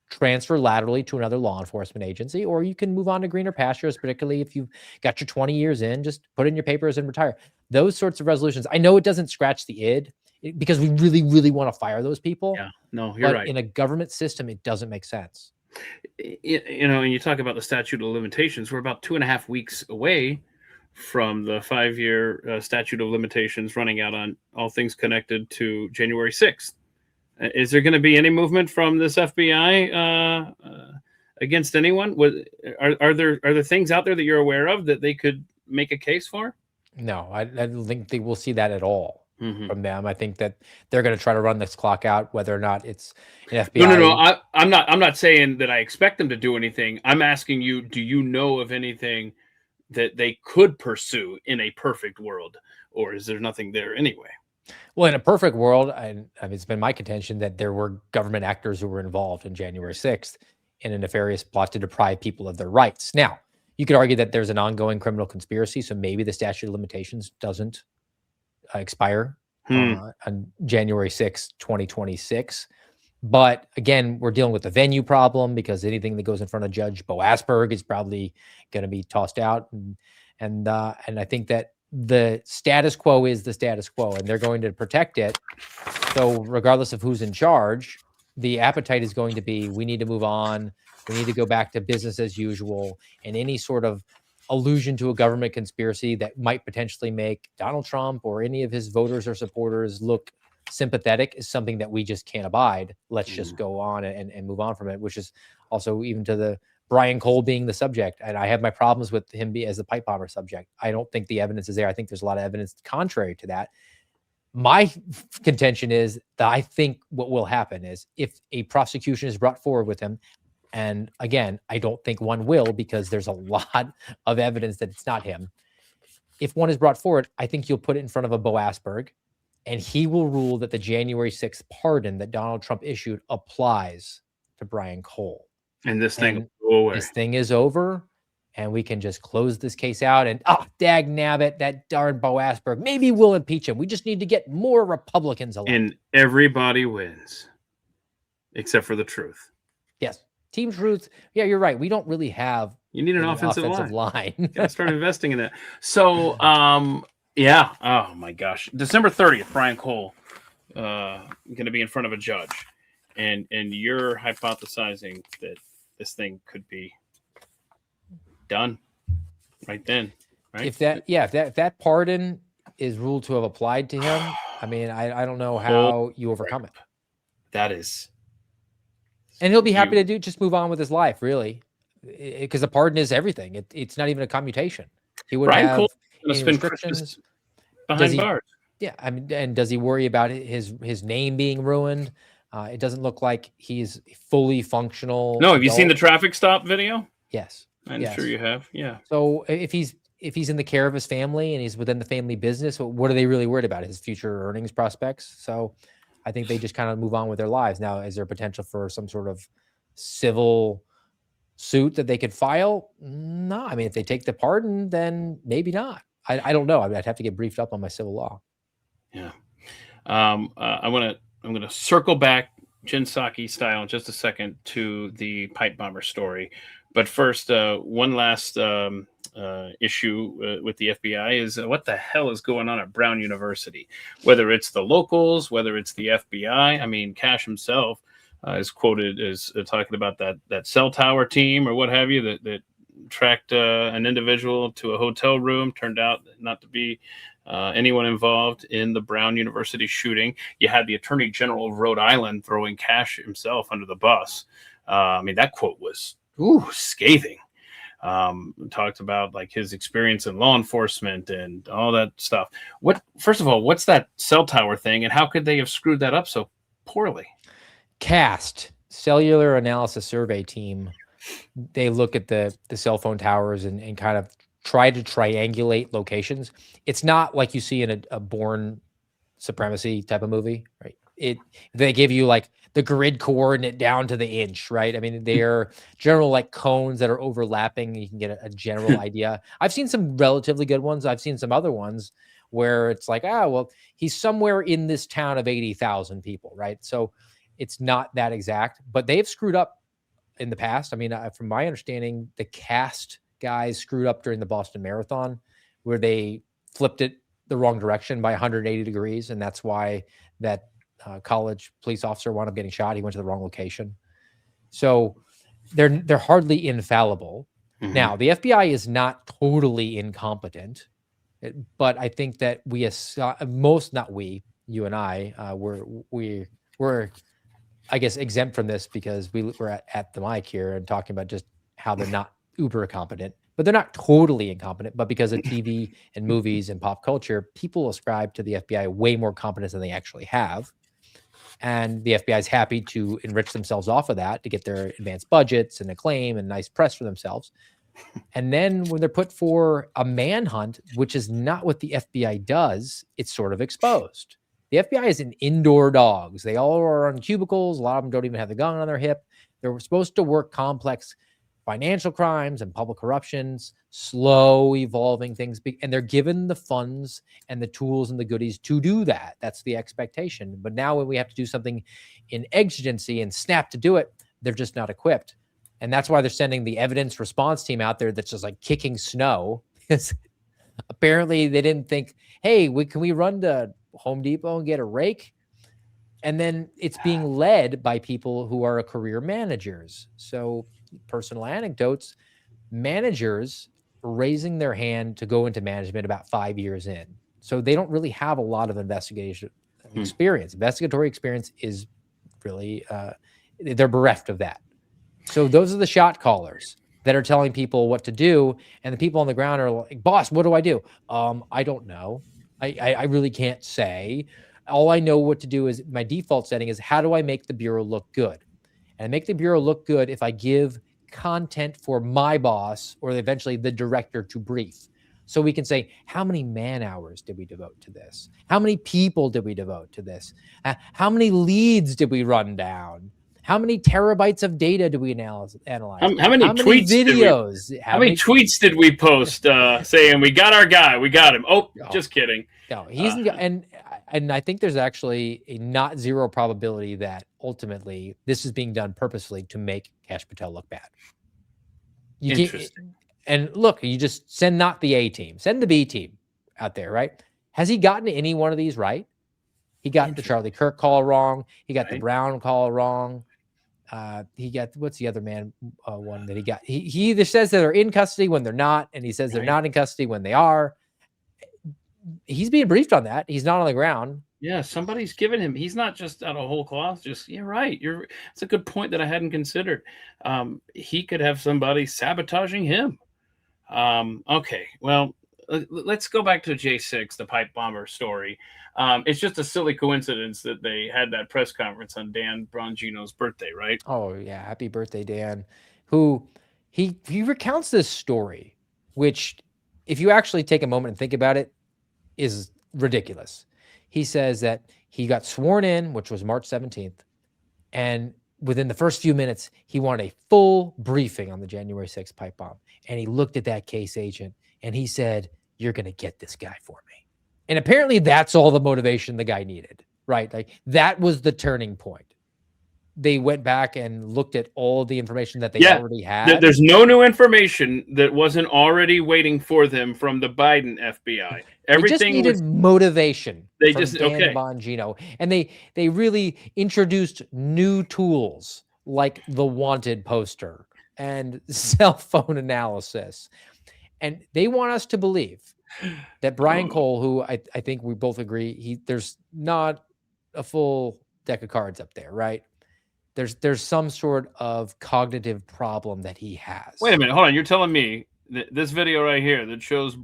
transfer laterally to another law enforcement agency, or you can move on to greener pastures, particularly if you've got your 20 years in, just put in your papers and retire. Those sorts of resolutions. I know it doesn't scratch the id because we really, really want to fire those people. Yeah, no, you're right. In a government system, it doesn't make sense. And you talk about the statute of limitations. We're about 2.5 weeks away from the 5-year statute of limitations running out on all things connected to January 6th. Is there going to be any movement from this FBI against anyone? Are there things out there that you're aware of that they could make a case for? No, I don't think they will see that at all from them. I think that they're going to try to run this clock out, whether or not it's an FBI. No. I'm not saying that I expect them to do anything. I'm asking you, do you know of anything that they could pursue in a perfect world, or is there nothing there anyway? Well, in a perfect world, I mean, it's been my contention that there were government actors who were involved in January 6th in a nefarious plot to deprive people of their rights. Now, you could argue that there's an ongoing criminal conspiracy, so maybe the statute of limitations doesn't expire on January 6th, 2026. But again, we're dealing with the venue problem because anything that goes in front of Judge Bo Asberg is probably going to be tossed out. And I think that the status quo is the status quo, and they're going to protect it. So regardless of who's in charge, the appetite is going to be, we need to move on. We need to go back to business as usual. And any sort of allusion to a government conspiracy that might potentially make Donald Trump or any of his voters or supporters look sympathetic is something that we just can't abide. Let's just go on and move on from it, which is also even to the Brian Cole being the subject. And I have my problems with him as the pipe bomber subject. I don't think the evidence is there. I think there's a lot of evidence contrary to that. My contention is that I think what will happen is if a prosecution is brought forward with him, and again, I don't think one will because there's a lot of evidence that it's not him. If one is brought forward, I think you'll put it in front of a Bo Asberg and he will rule that the January 6th pardon that Donald Trump issued applies to Brian Cole. And this thing And will go away. this thing is over, and we can just close this case out. And dag nabbit, that darn Bo Asberg, maybe we'll impeach him. We just need to get more Republicans elected. And everybody wins, except for the truth. Yes, Team Truth. Yeah, you're right. We don't really have. You need an offensive line. You gotta start investing in that. So, yeah. Oh my gosh, December 30th, Brian Cole, going to be in front of a judge, and you're hypothesizing that this thing could be done right then, right? If that pardon is ruled to have applied to him, I mean, I don't know how you overcome it. That is, and he'll be happy to just move on with his life, really, because the pardon is everything. It's not even a commutation. He would Brian have Cole restrictions behind bars. Yeah, I mean, and does he worry about his name being ruined? It doesn't look like he's fully functional. No, have you seen the traffic stop video? Yes, I'm sure you have. Yeah. So if he's in the care of his family and he's within the family business, what are they really worried about? His future earnings prospects. So I think they just kind of move on with their lives. Now, is there potential for some sort of civil suit that they could file? No, I mean, if they take the pardon, then maybe not. I don't know. I'd have to get briefed up on my civil law. Yeah. I'm gonna circle back Jen Psaki style in just a second to the pipe bomber story, but first, one last issue with the FBI is what the hell is going on at Brown University? Whether it's the locals, whether it's the FBI. I mean, Kash himself is quoted as talking about that cell tower team or what have you that tracked an individual to a hotel room. Turned out not to be anyone involved in the Brown University shooting. You had the Attorney General of Rhode Island throwing Kash himself under the bus. I mean, that quote was scathing. Talked about like his experience in law enforcement and all that stuff. First of all, what's that cell tower thing, and how could they have screwed that up so poorly? CAST, Cellular Analysis Survey Team, they look at the cell phone towers and kind of try to triangulate locations. It's not like you see in a Bourne Supremacy type of movie, right? They give you like the grid coordinate down to the inch, right? I mean, they're general like cones that are overlapping. You can get a general idea. I've seen some relatively good ones. I've seen some other ones where it's like, well, he's somewhere in this town of 80,000 people, right? So it's not that exact, but they've screwed up in the past. I mean, from my understanding, the CAST guys screwed up during the Boston Marathon where they flipped it the wrong direction by 180 degrees. And that's why that college police officer wound up getting shot. He went to the wrong location. So they're hardly infallible. Mm-hmm. Now, the FBI is not totally incompetent, but I think that you and I, we're I guess exempt from this because we're at the mic here and talking about just how they're not uber competent, but they're not totally incompetent. But because of TV and movies and pop culture, people ascribe to the FBI way more competence than they actually have. And the FBI is happy to enrich themselves off of that to get their advanced budgets and acclaim and nice press for themselves. And then when they're put for a manhunt, which is not what the FBI does, it's sort of exposed. The FBI is an indoor dogs. They all are on cubicles. A lot of them don't even have the gun on their hip. They're supposed to work complex financial crimes and public corruptions, slow evolving things. And they're given the funds and the tools and the goodies to do that. That's the expectation. But now when we have to do something in exigency and snap to do it, they're just not equipped. And that's why they're sending the evidence response team out there that's just like kicking snow. Because apparently they didn't think, hey, can we run to Home Depot and get a rake? And then it's being led by people who are career managers. So personal anecdotes, managers raising their hand to go into management about 5 years in. So they don't really have a lot of investigation experience. Investigatory experience is really, they're bereft of that. So those are the shot callers that are telling people what to do. And the people on the ground are like, boss, what do I do? I don't know. I really can't say. All I know what to do is my default setting is how do I make the Bureau look good? And I make the Bureau look good if I give content for my boss or eventually the director to brief. So we can say, how many man hours did we devote to this? How many people did we devote to this? How many leads did we run down? How many terabytes of data do we analyze? How many tweets videos? How many tweets did we post saying we got our guy, we got him? Oh, just kidding. No, he's and I think there's actually a not zero probability that ultimately this is being done purposefully to make Kash Patel look bad. Interesting. And look, you just send not the A team, send the B team out there, right? Has he gotten any one of these right? He got the Charlie Kirk call wrong. He got the Brown call wrong. He got, what's the other man one that he got? He either says that they're in custody when they're not, and he says they're not in custody when they are. He's being briefed on that. He's not on the ground. Yeah, somebody's giving him. He's not just out of whole cloth. Just right. It's a good point that I hadn't considered. He could have somebody sabotaging him. Okay, well, let's go back to J6, the pipe bomber story. It's just a silly coincidence that they had that press conference on Dan Bongino's birthday, right? Oh yeah, happy birthday, Dan. Who he recounts this story, which, if you actually take a moment and think about it, is ridiculous. He says that he got sworn in, which was March 17th, and within the first few minutes, he wanted a full briefing on the January 6th pipe bomb. And he looked at that case agent and he said, "You're going to get this guy for me." And apparently that's all the motivation the guy needed, right? Like that was the turning point. They went back and looked at all the information that they already had. There's no new information that wasn't already waiting for them from the Biden FBI. Everything they just needed motivation. They from just Dan Bongino, and they really introduced new tools like the wanted poster and cell phone analysis, and they want us to believe that Brian Cole, who I think we both agree, there's not a full deck of cards up there, right? There's some sort of cognitive problem that he has. Wait a minute, hold on. You're telling me that this video right here that shows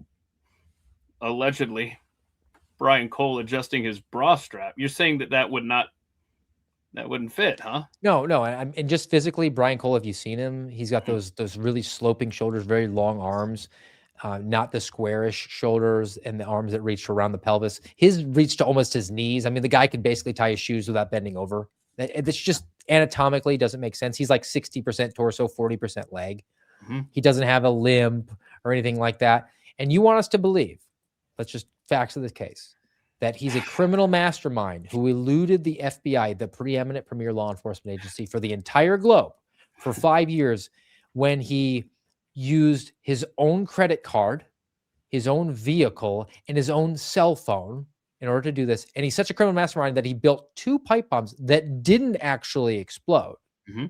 allegedly Brian Cole adjusting his bra strap, you're saying that wouldn't fit, huh? No, and just physically, Brian Cole, have you seen him? He's got those really sloping shoulders, very long arms, not the squarish shoulders and the arms that reach around the pelvis. His reach to almost his knees. I mean, the guy could basically tie his shoes without bending over. It's just anatomically doesn't make sense. He's like 60% torso, 40% leg. Mm-hmm. He doesn't have a limp or anything like that. And you want us to believe, let's just facts of this case, that he's a criminal mastermind who eluded the FBI, the preeminent premier law enforcement agency, for the entire globe for 5 years, when he used his own credit card, his own vehicle, and his own cell phone in order to do this. And he's such a criminal mastermind that he built 2 pipe bombs that didn't actually explode. Mm-hmm.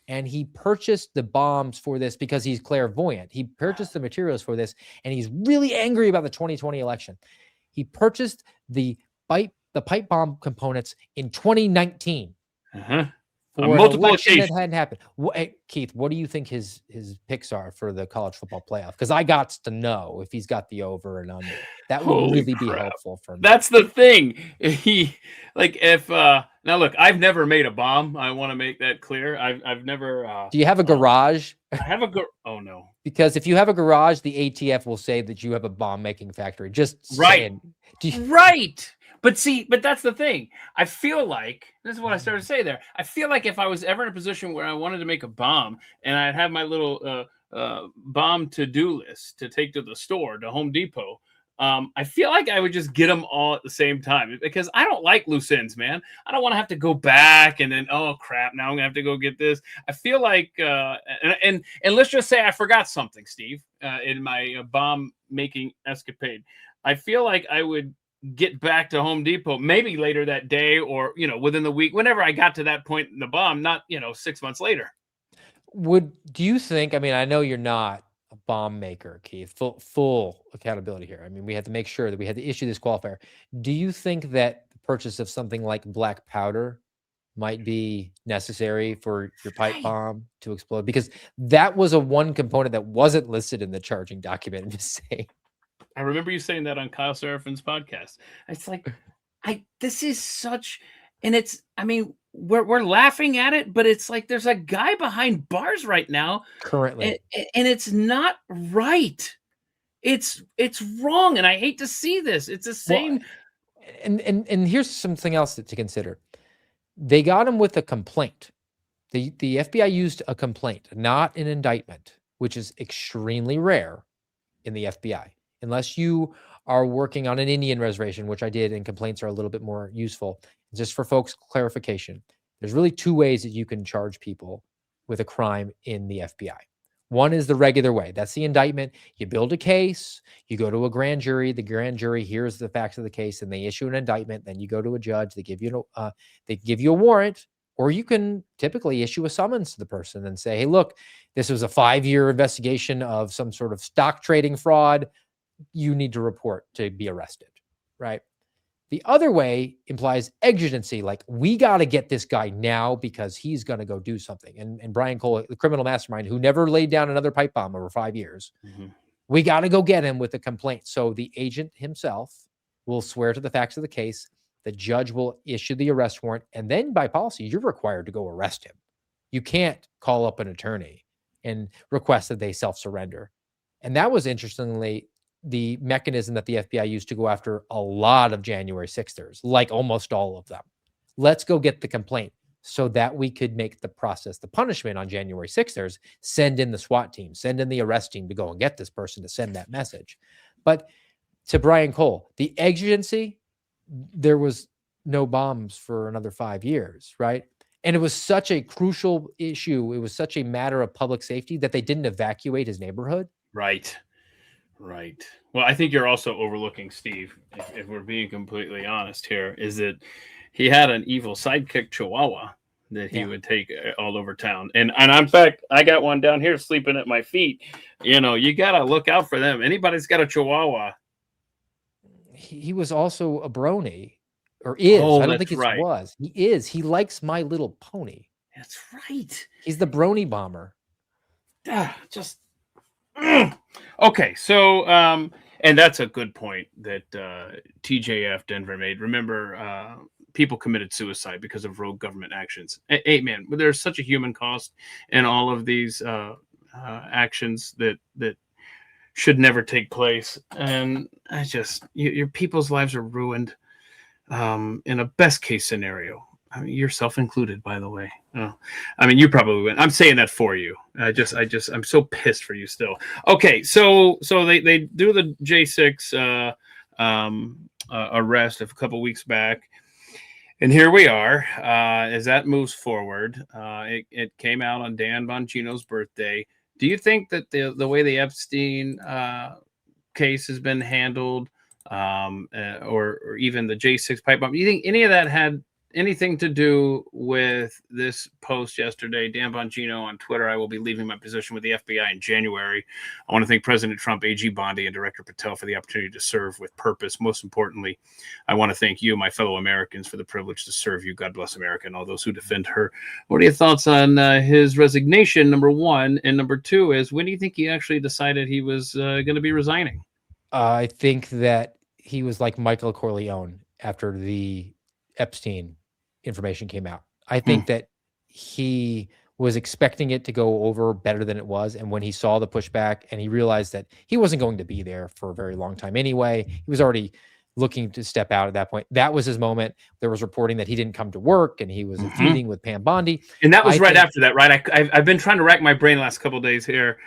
And he purchased the bombs for this because he's clairvoyant. He purchased the materials for this, and he's really angry about the 2020 election. He purchased the pipe bomb components in 2019. Uh-huh. For on multiple occasions. That hadn't happened. Hey, Keith, what do you think his picks are for the college football playoff? Because I got to know if he's got the over and under. That would really be helpful for me. That's the thing. Now look, I've never made a bomb. I want to make that clear. I've never. Do you have a garage? I have oh no. Because if you have a garage, the ATF will say that you have a bomb making factory. Just right. Saying. Right. But that's the thing. I feel like, this is what I started to say there. I feel like if I was ever in a position where I wanted to make a bomb and I'd have my little bomb to-do list to take to the store, to Home Depot, I feel like I would just get them all at the same time, because I don't like loose ends, man. I don't want to have to go back and then, oh crap, now I'm gonna have to go get this. I feel like, and let's just say I forgot something, Steve, in my bomb making escapade. I feel like I would get back to Home Depot maybe later that day, or within the week, whenever I got to that point in the bomb, not 6 months later. Do you think, I mean, I know you're not a bomb maker, Keith, full accountability here. I mean, we had to make sure that we had to issue this qualifier. Do you think that the purchase of something like black powder might be necessary for your pipe bomb to explode? Because that was one component that wasn't listed in the charging document. I'm just saying. I remember you saying that on Kyle Serafin's podcast. It's like, this is such, and it's, I mean, we're laughing at it, but it's like there's a guy behind bars right now currently, and it's not right. It's wrong, and I hate to see this. It's the same. Well, and here's something else to consider. They got him with a complaint. The FBI used a complaint, not an indictment, which is extremely rare in the FBI, unless you are working on an Indian reservation, which I did, and complaints are a little bit more useful. Just for folks' clarification, there's really two ways that you can charge people with a crime in the FBI. One is the regular way. That's the indictment. You build a case, you go to a grand jury, the grand jury hears the facts of the case, and they issue an indictment. Then you go to a judge, they give you a warrant, or you can typically issue a summons to the person and say, hey, look, this was a 5-year investigation of some sort of stock trading fraud. You need to report to be arrested, right? The other way implies exigency, like we got to get this guy now because he's going to go do something. And Brian Cole, the criminal mastermind who never laid down another pipe bomb over 5 years, we got to go get him with a complaint. So the agent himself will swear to the facts of the case. The judge will issue the arrest warrant. And then by policy, you're required to go arrest him. You can't call up an attorney and request that they self-surrender. And that was, interestingly, the mechanism that the FBI used to go after a lot of January 6thers, like almost all of them. Let's go get the complaint so that we could make the process, the punishment on January 6thers, send in the SWAT team, send in the arrest team to go and get this person to send that message. But to Brian Cole, the exigency, there was no bombs for another 5 years, right? And it was such a crucial issue. It was such a matter of public safety that they didn't evacuate his neighborhood. Right. Well, I think you're also overlooking, Steve, if we're being completely honest here, is that he had an evil sidekick Chihuahua that he would take all over town. And in fact, I got one down here sleeping at my feet. You know, you got to look out for them. Anybody's got a Chihuahua. He was also a brony, or is. I don't think he right. was. He is. He likes My Little Pony. That's right. He's the brony bomber. Okay, so and that's a good point that TJF Denver made. Remember, people committed suicide because of rogue government actions. Hey, man, there's such a human cost in all of these actions that should never take place, and your people's lives are ruined in a best case scenario. I mean, yourself included, by the way. Oh, I mean, you probably win. I'm saying that for you. I'm so pissed for you still. Okay, so they do the J6 arrest a couple weeks back, and here we are as that moves forward. It came out on Dan Bongino's birthday. Do you think that the way the Epstein case has been handled, or even the J6 pipe bomb, do you think any of that had anything to do with this post yesterday? Dan Bongino on Twitter: I will be leaving my position with the FBI in January. I want to thank President Trump, AG Bondi, and Director Patel for the opportunity to serve with purpose. Most importantly, I want to thank you, my fellow Americans, for the privilege to serve you. God bless America and all those who defend her. What are your thoughts on his resignation, number one? And number two is, when do you think he actually decided he was going to be resigning? I think that he was like Michael Corleone after the Epstein information came out. I think that he was expecting it to go over better than it was. And when he saw the pushback and he realized that he wasn't going to be there for a very long time anyway, he was already looking to step out at that point. That was his moment. There was reporting that he didn't come to work and he was in a meeting with Pam Bondi. And that was after that, right? I've been trying to rack my brain the last couple of days here.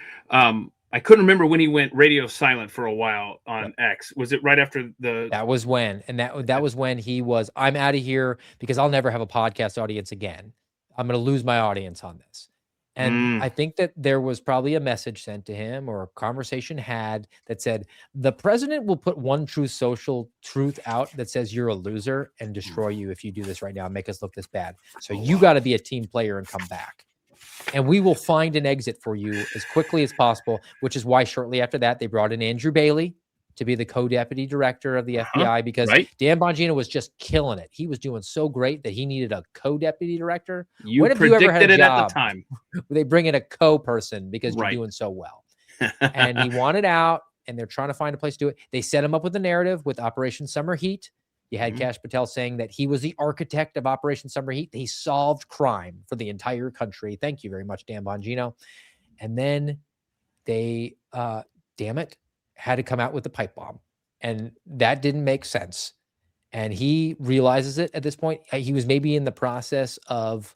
I couldn't remember when he went radio silent for a while on X. Was it right after the? That was when, and that was when he was, I'm out of here because I'll never have a podcast audience again. I'm going to lose my audience on this. And I think that there was probably a message sent to him or a conversation had that said, the president will put one true social truth out that says you're a loser and destroy you if you do this right now and make us look this bad. So you got to be a team player and come back. And we will find an exit for you as quickly as possible, which is why shortly after that, they brought in Andrew Bailey to be the co-deputy director of the FBI because Dan Bongino was just killing it. He was doing so great that he needed a co-deputy director. When have you ever had a job at the time? They bring in a co-person because you're doing so well. And he wanted out, and they're trying to find a place to do it. They set him up with a narrative with Operation Summer Heat. You had Kash Patel saying that he was the architect of Operation Summer Heat. He solved crime for the entire country. Thank you very much, Dan Bongino. And then they, damn it, had to come out with the pipe bomb, and that didn't make sense. And he realizes it at this point. He was maybe in the process of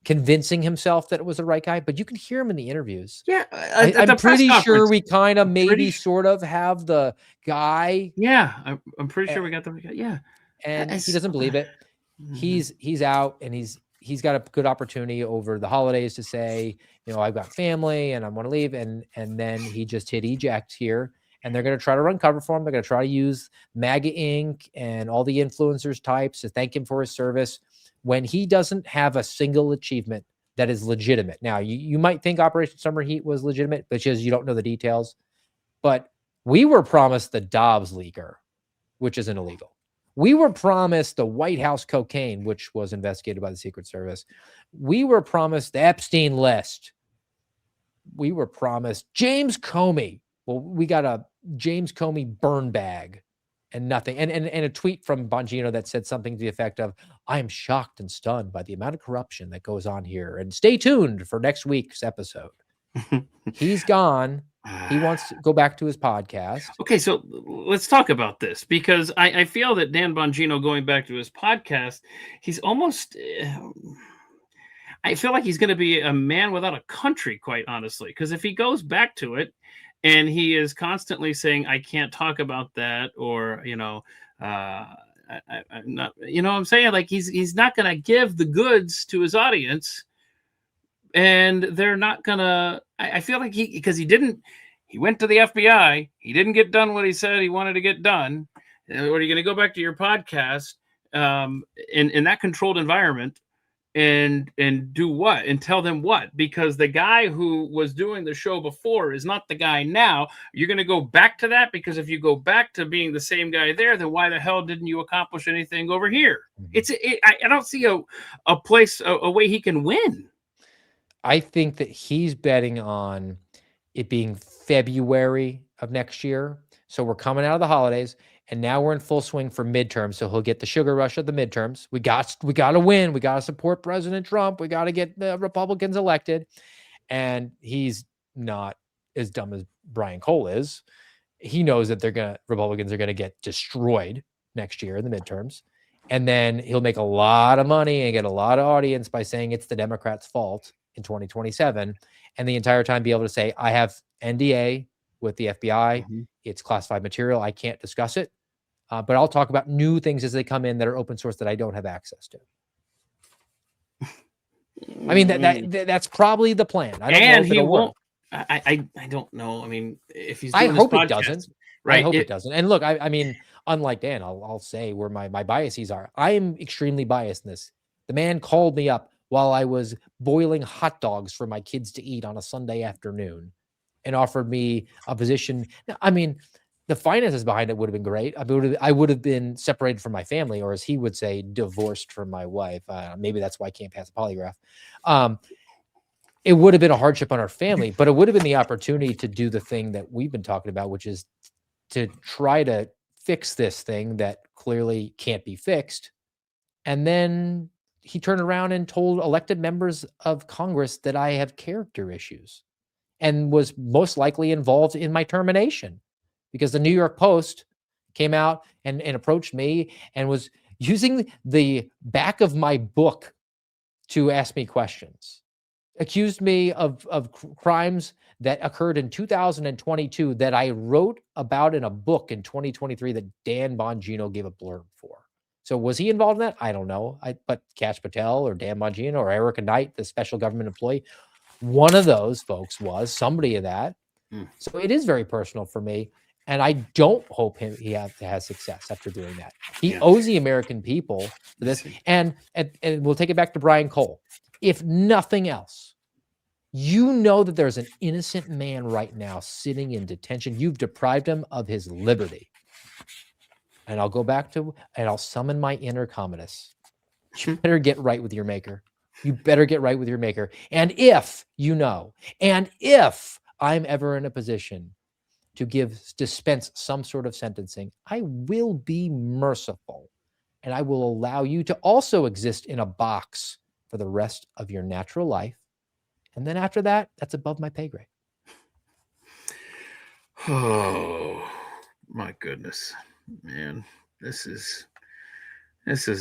convincing himself that it was the right guy, but you can hear him in the interviews. Yeah, I'm pretty sure we kind of maybe sort of have the guy. Yeah, I'm pretty sure we got the guy. Yeah, and he doesn't believe it. He's out, and he's got a good opportunity over the holidays to say, I've got family and I want to leave, and then he just hit eject here, and they're going to try to run cover for him. They're going to try to use MAGA Inc. and all the influencers types to thank him for his service when he doesn't have a single achievement that is legitimate. Now, you might think Operation Summer Heat was legitimate because you don't know the details, but we were promised the Dobbs leaker, which isn't illegal. We were promised the White House cocaine, which was investigated by the Secret Service. We were promised the Epstein list. We were promised James Comey. Well, we got a James Comey burn bag and nothing. And a tweet from Bongino that said something to the effect of, I am shocked and stunned by the amount of corruption that goes on here. And stay tuned for next week's episode. He's gone. He wants to go back to his podcast. Okay, so let's talk about this, because I feel that Dan Bongino going back to his podcast, he's almost... I feel like he's going to be a man without a country, quite honestly, because if he goes back to it and he is constantly saying, I can't talk about that, or, I'm not, what I'm saying? Like, he's not going to give the goods to his audience, and they're not going to... I feel like he went to the FBI. He didn't get done what he said he wanted to get done. Or are you going to go back to your podcast in that controlled environment and do what? And tell them what? Because the guy who was doing the show before is not the guy now. You're going to go back to that? Because if you go back to being the same guy there, then why the hell didn't you accomplish anything over here? I don't see a place, a way he can win. I think that he's betting on it being February of next year. So we're coming out of the holidays, and now we're in full swing for midterms. So he'll get the sugar rush of the midterms. We got to win. We got to support President Trump. We got to get the Republicans elected. And he's not as dumb as Brian Cole is. He knows that Republicans are going to get destroyed next year in the midterms. And then he'll make a lot of money and get a lot of audience by saying it's the Democrats' fault in 2027, and the entire time be able to say, I have NDA with the FBI. It's classified material. I can't discuss it, but I'll talk about new things as they come in that are open source that I don't have access to. I mean, that's probably the plan. I don't know if it'll work. I don't know. I mean, if he's I doing hope this it podcast, doesn't. right? I hope it doesn't. And look, I mean, unlike Dan, I'll say where my biases are. I am extremely biased in this. The man called me up while I was boiling hot dogs for my kids to eat on a Sunday afternoon and offered me a position. I mean, the finances behind it would have been great. I would have been separated from my family, or as he would say, divorced from my wife. Maybe that's why I can't pass a polygraph. It would have been a hardship on our family, but it would have been the opportunity to do the thing that we've been talking about, which is to try to fix this thing that clearly can't be fixed. And then he turned around and told elected members of Congress that I have character issues and was most likely involved in my termination, because the New York Post came out and approached me and was using the back of my book to ask me questions, accused me of crimes that occurred in 2022 that I wrote about in a book in 2023 that Dan Bongino gave a blurb for. So was he involved in that? I don't know. But Kash Patel or Dan Bongino or Erica Knight, the special government employee, one of those folks was somebody of that. So it is very personal for me. And I don't hope he has success after doing that. He owes the American people for this. And we'll take it back to Brian Cole. If nothing else, you know that there's an innocent man right now sitting in detention. You've deprived him of his liberty. And I'll go back to, and I'll summon my inner Commodus. You better get right with your maker. You better get right with your maker. And if I'm ever in a position to dispense some sort of sentencing, I will be merciful. And I will allow you to also exist in a box for the rest of your natural life. And then after that, that's above my pay grade. Oh my goodness, man, this is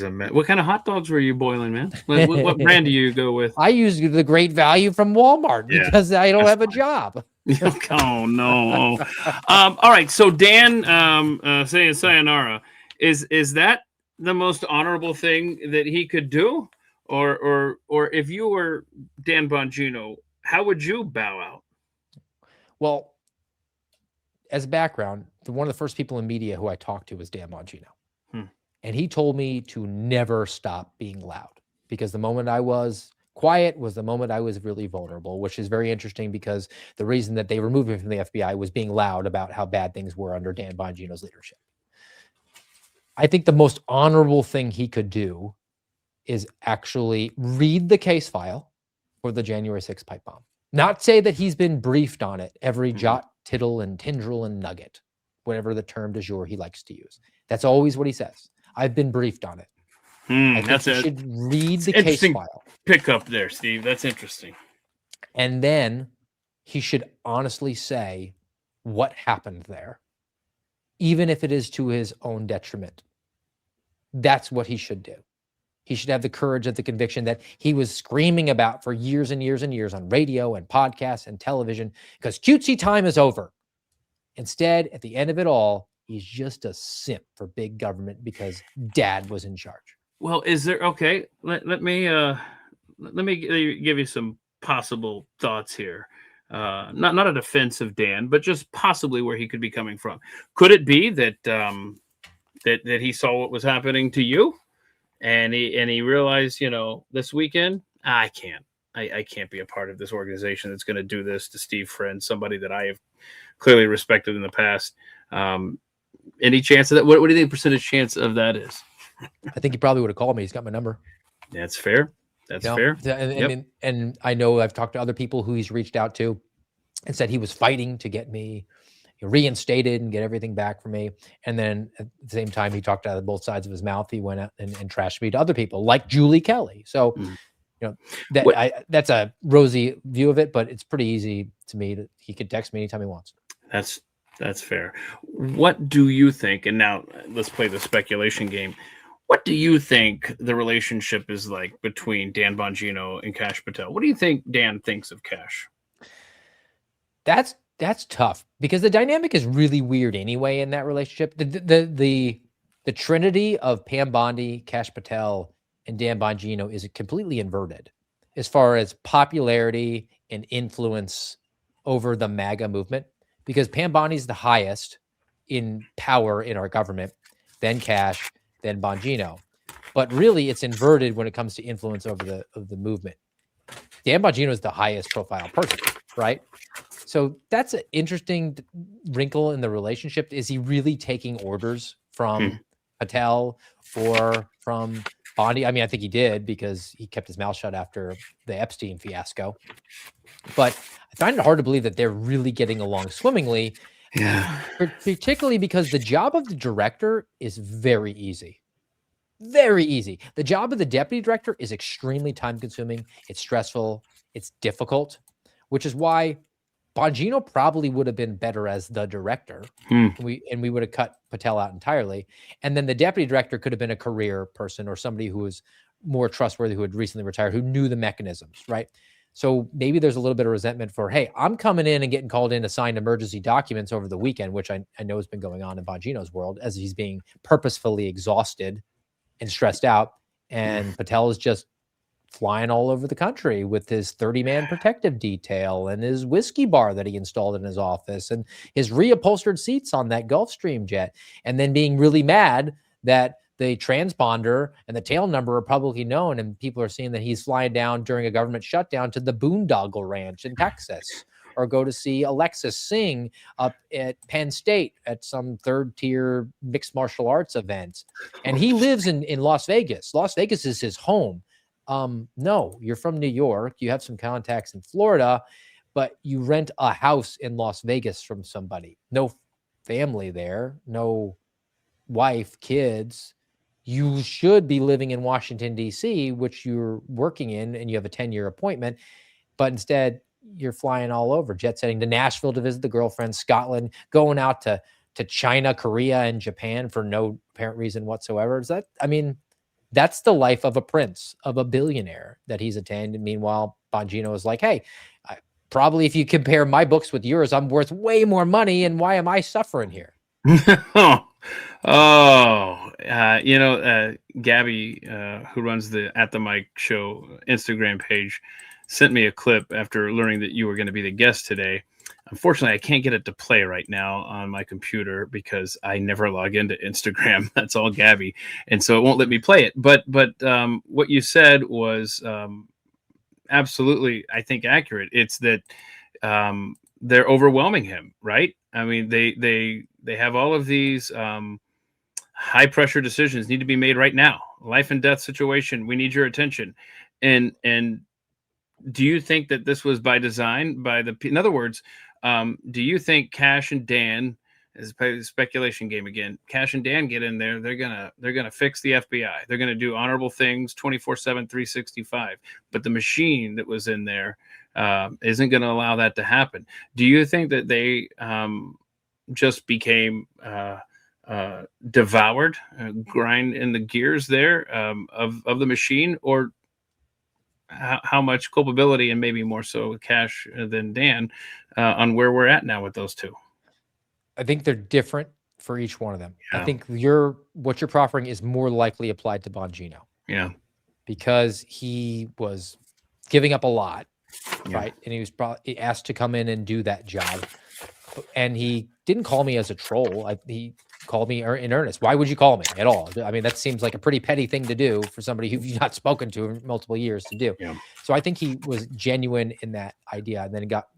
a mess. What kind of hot dogs were you boiling, man? What brand do you go with? I use the Great Value from Walmart because I don't have a job. Oh no. All right. So Dan, saying sayonara, is that the most honorable thing that he could do, or if you were Dan Bongino, how would you bow out? Well, as background, one of the first people in media who I talked to was Dan Bongino. And he told me to never stop being loud, because the moment I was quiet was the moment I was really vulnerable, which is very interesting because the reason that they removed me from the FBI was being loud about how bad things were under Dan Bongino's leadership. I think the most honorable thing he could do is actually read the case file for the January 6th pipe bomb. Not say that he's been briefed on it, every jot, tittle, and tindril and nugget, whatever the term du jour he likes to use. That's always what he says. I've been briefed on it. I think you should read the case file. Pick up there, Steve. That's interesting. And then he should honestly say what happened there, even if it is to his own detriment. That's what he should do. He should have the courage of the conviction that he was screaming about for years and years and years on radio and podcasts and television, because cutesy time is over. Instead, at the end of it all, he's just a simp for big government because dad was in charge. Well, is there, okay, let me give you some possible thoughts here. Not a defense of Dan, but just possibly where he could be coming from. Could it be that that he saw what was happening to you, and he realized, this weekend, I can't be a part of this organization that's going to do this to Steve Friend, somebody that I have clearly respected in the past. Any chance of that? What do you think the percentage chance of that is? I think he probably would have called me. He's got my number. That's fair. That's fair. And I know I've talked to other people who he's reached out to and said he was fighting to get me reinstated and get everything back for me. And then at the same time, he talked out of both sides of his mouth. He went out and trashed me to other people like Julie Kelly. So, that's a rosy view of it, but it's pretty easy to me that he could text me anytime he wants. That's fair. What do you think? And now let's play the speculation game. What do you think the relationship is like between Dan Bongino and Kash Patel? What do you think Dan thinks of Kash? That's tough because the dynamic is really weird anyway in that relationship. The trinity of Pam Bondi, Kash Patel, and Dan Bongino is completely inverted as far as popularity and influence over the MAGA movement, because Pam Bondi's the highest in power in our government, then Kash, then Bongino. But really, it's inverted when it comes to influence over the movement. Dan Bongino is the highest profile person, right? So that's an interesting wrinkle in the relationship. Is he really taking orders from Patel or from Bondi? I mean, I think he did because he kept his mouth shut after the Epstein fiasco. But I find it hard to believe that they're really getting along swimmingly. Yeah. Particularly because the job of the director is very easy. Very easy. The job of the deputy director is extremely time consuming. It's stressful. It's difficult, which is why Bongino probably would have been better as the director. We would have cut Patel out entirely. And then the deputy director could have been a career person or somebody who was more trustworthy, who had recently retired, who knew the mechanisms, right? So maybe there's a little bit of resentment for, hey, I'm coming in and getting called in to sign emergency documents over the weekend, which I know has been going on in Bongino's world as he's being purposefully exhausted and stressed out. And Patel is just flying all over the country with his 30-man protective detail and his whiskey bar that he installed in his office and his reupholstered seats on that Gulfstream jet. And then being really mad that the transponder and the tail number are publicly known, and people are seeing that he's flying down during a government shutdown to the Boondoggle Ranch in Texas, or go to see Alexis sing up at Penn State at some third-tier mixed martial arts event. And he lives in Las Vegas. Las Vegas is his home. No, you're from New York. You have some contacts in Florida, but you rent a house in Las Vegas from somebody. No family there, no wife, kids. You should be living in Washington, D.C., which you're working in, and you have a 10-year appointment. But instead, you're flying all over, jet setting to Nashville to visit the girlfriend, Scotland, going out to China, Korea, and Japan for no apparent reason whatsoever. Is that, I mean, that's the life of a prince, of a billionaire that he's attained. And meanwhile, Bongino is like, hey, probably if you compare my books with yours, I'm worth way more money. And why am I suffering here? Gabby, who runs the At the Mic show Instagram page, sent me a clip after learning that you were going to be the guest today. Unfortunately, I can't get it to play right now on my computer because I never log into Instagram. That's all Gabby. And so it won't let me play it. But what you said was absolutely, I think, accurate. It's that they're overwhelming him, right? I mean, they have all of these high pressure decisions need to be made right now. Life and death situation. We need your attention. And do you think that this was by design? In other words, do you think Kash and Dan, is a speculation game again, Kash and Dan get in there, they're gonna fix the FBI. They're gonna do honorable things 24/7, 365. But the machine that was in there isn't gonna allow that to happen. Do you think that they just became devoured, grind in the gears there of the machine, or how much culpability, and maybe more so with Kash than Dan, on where we're at now with those two? I think they're different for each one of them. Yeah. I think what you're proffering is more likely applied to Bongino. Yeah. Because he was giving up a lot, Yeah. right? And he was probably asked to come in and do that job. And he didn't call me as a troll. He called me in earnest. Why would you call me at all? I mean, that seems like a pretty petty thing to do for somebody who you've not spoken to in multiple years to do. Yeah. So I think he was genuine in that idea. And then he got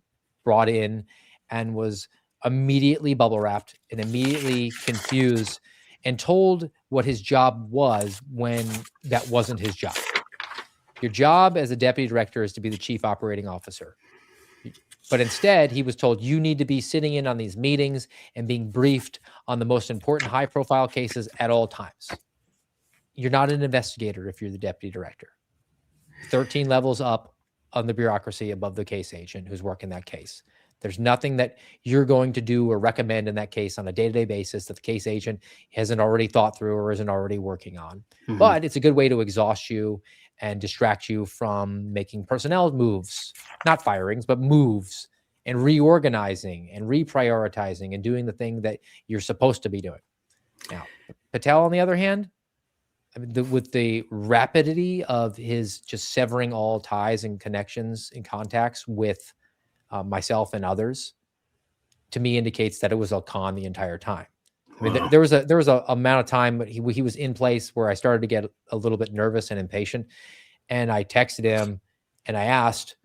brought in and was immediately bubble wrapped and immediately confused and told what his job was when that wasn't his job. Your job as a deputy director is to be the chief operating officer. But instead, he was told, you need to be sitting in on these meetings and being briefed on the most important high-profile cases at all times. You're not an investigator if you're the deputy director. 13 levels up on the bureaucracy above the case agent who's working that case. There's nothing that you're going to do or recommend in that case on a day-to-day basis that the case agent hasn't already thought through or isn't already working on. Mm-hmm. But it's a good way to exhaust you and distract you from making personnel moves, not firings, but moves, and reorganizing and reprioritizing and doing the thing that you're supposed to be doing. Now, Patel, on the other hand, I mean, with the rapidity of his just severing all ties and connections and contacts with myself and others, to me indicates that it was a con the entire time. I mean, there was a amount of time he was in place where I started to get a little bit nervous and impatient, and I texted him and I asked,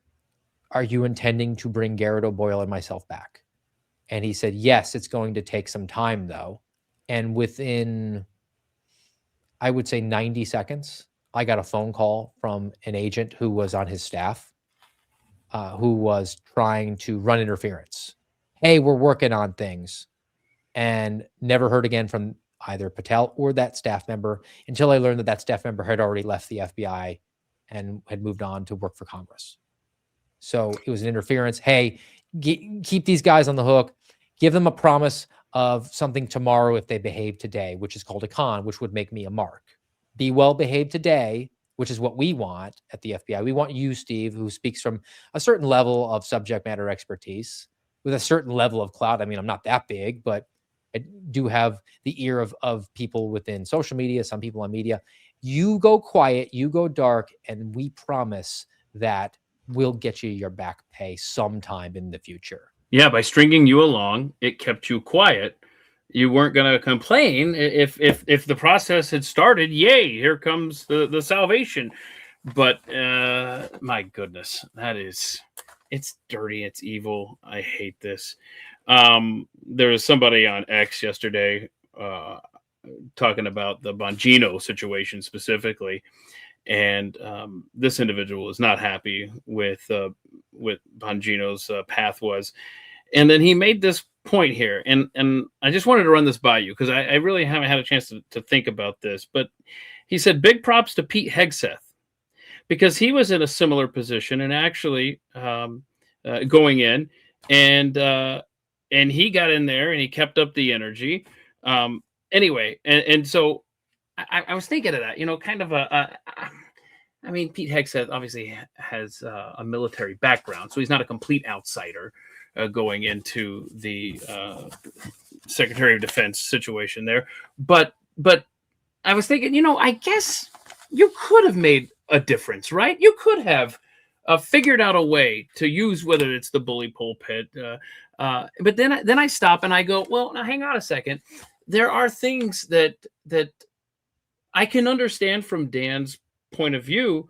"Are you intending to bring Garrett O'Boyle and myself back?" And he said, "Yes, it's going to take some time though." And within, I would say 90 seconds, I got a phone call from an agent who was on his staff, who was trying to run interference. Hey, we're working on things. And never heard again from either Patel or that staff member until I learned that that staff member had already left the FBI and had moved on to work for Congress. So it was an interference. Hey, keep these guys on the hook. Give them a promise of something tomorrow if they behave today, which is called a con, which would make me a mark. Be well behaved today, which is what we want at the FBI. We want you, Steve, who speaks from a certain level of subject matter expertise with a certain level of clout. I mean, I'm not that big, but I do have the ear of people within social media, some people on media. You go quiet, you go dark, and we promise that we'll get you your back pay sometime in the future. Yeah, by stringing you along, it kept you quiet. You weren't going to complain if the process had started. Yay, here comes the salvation. But my goodness, it's dirty, it's evil. I hate this. There was somebody on X yesterday talking about the Bongino situation specifically, and this individual is not happy with Bongino's path was. And then he made this point here, and I just wanted to run this by you because I really haven't had a chance to think about this. But he said, big props to Pete Hegseth, because he was in a similar position and actually going in, and he got in there and he kept up the energy. Anyway, and so I was thinking of that, kind of I mean, Pete Hegseth obviously has a military background, so he's not a complete outsider going into the Secretary of Defense situation there. But I was thinking, I guess you could have made a difference, right? You could have figured out a way to use, whether it's the bully pulpit. But then I stop and I go, well, now hang on a second. There are things that I can understand from Dan's point of view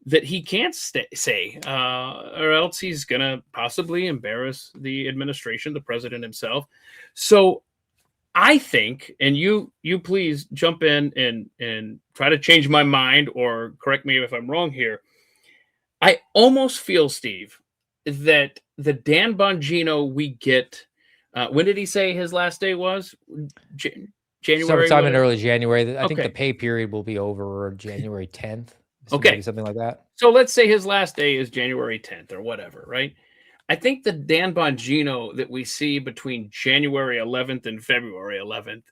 that he can't say, or else he's going to possibly embarrass the administration, the president himself. So I think, and you please jump in and try to change my mind or correct me if I'm wrong here. I almost feel, Steve, that the Dan Bongino we get, when did he say his last day was? January? Sometime in early January. I think Okay. the pay period will be over January 10th. Okay. Maybe something like that. So let's say his last day is January 10th or whatever, right? I think the Dan Bongino that we see between January 11th and February 11th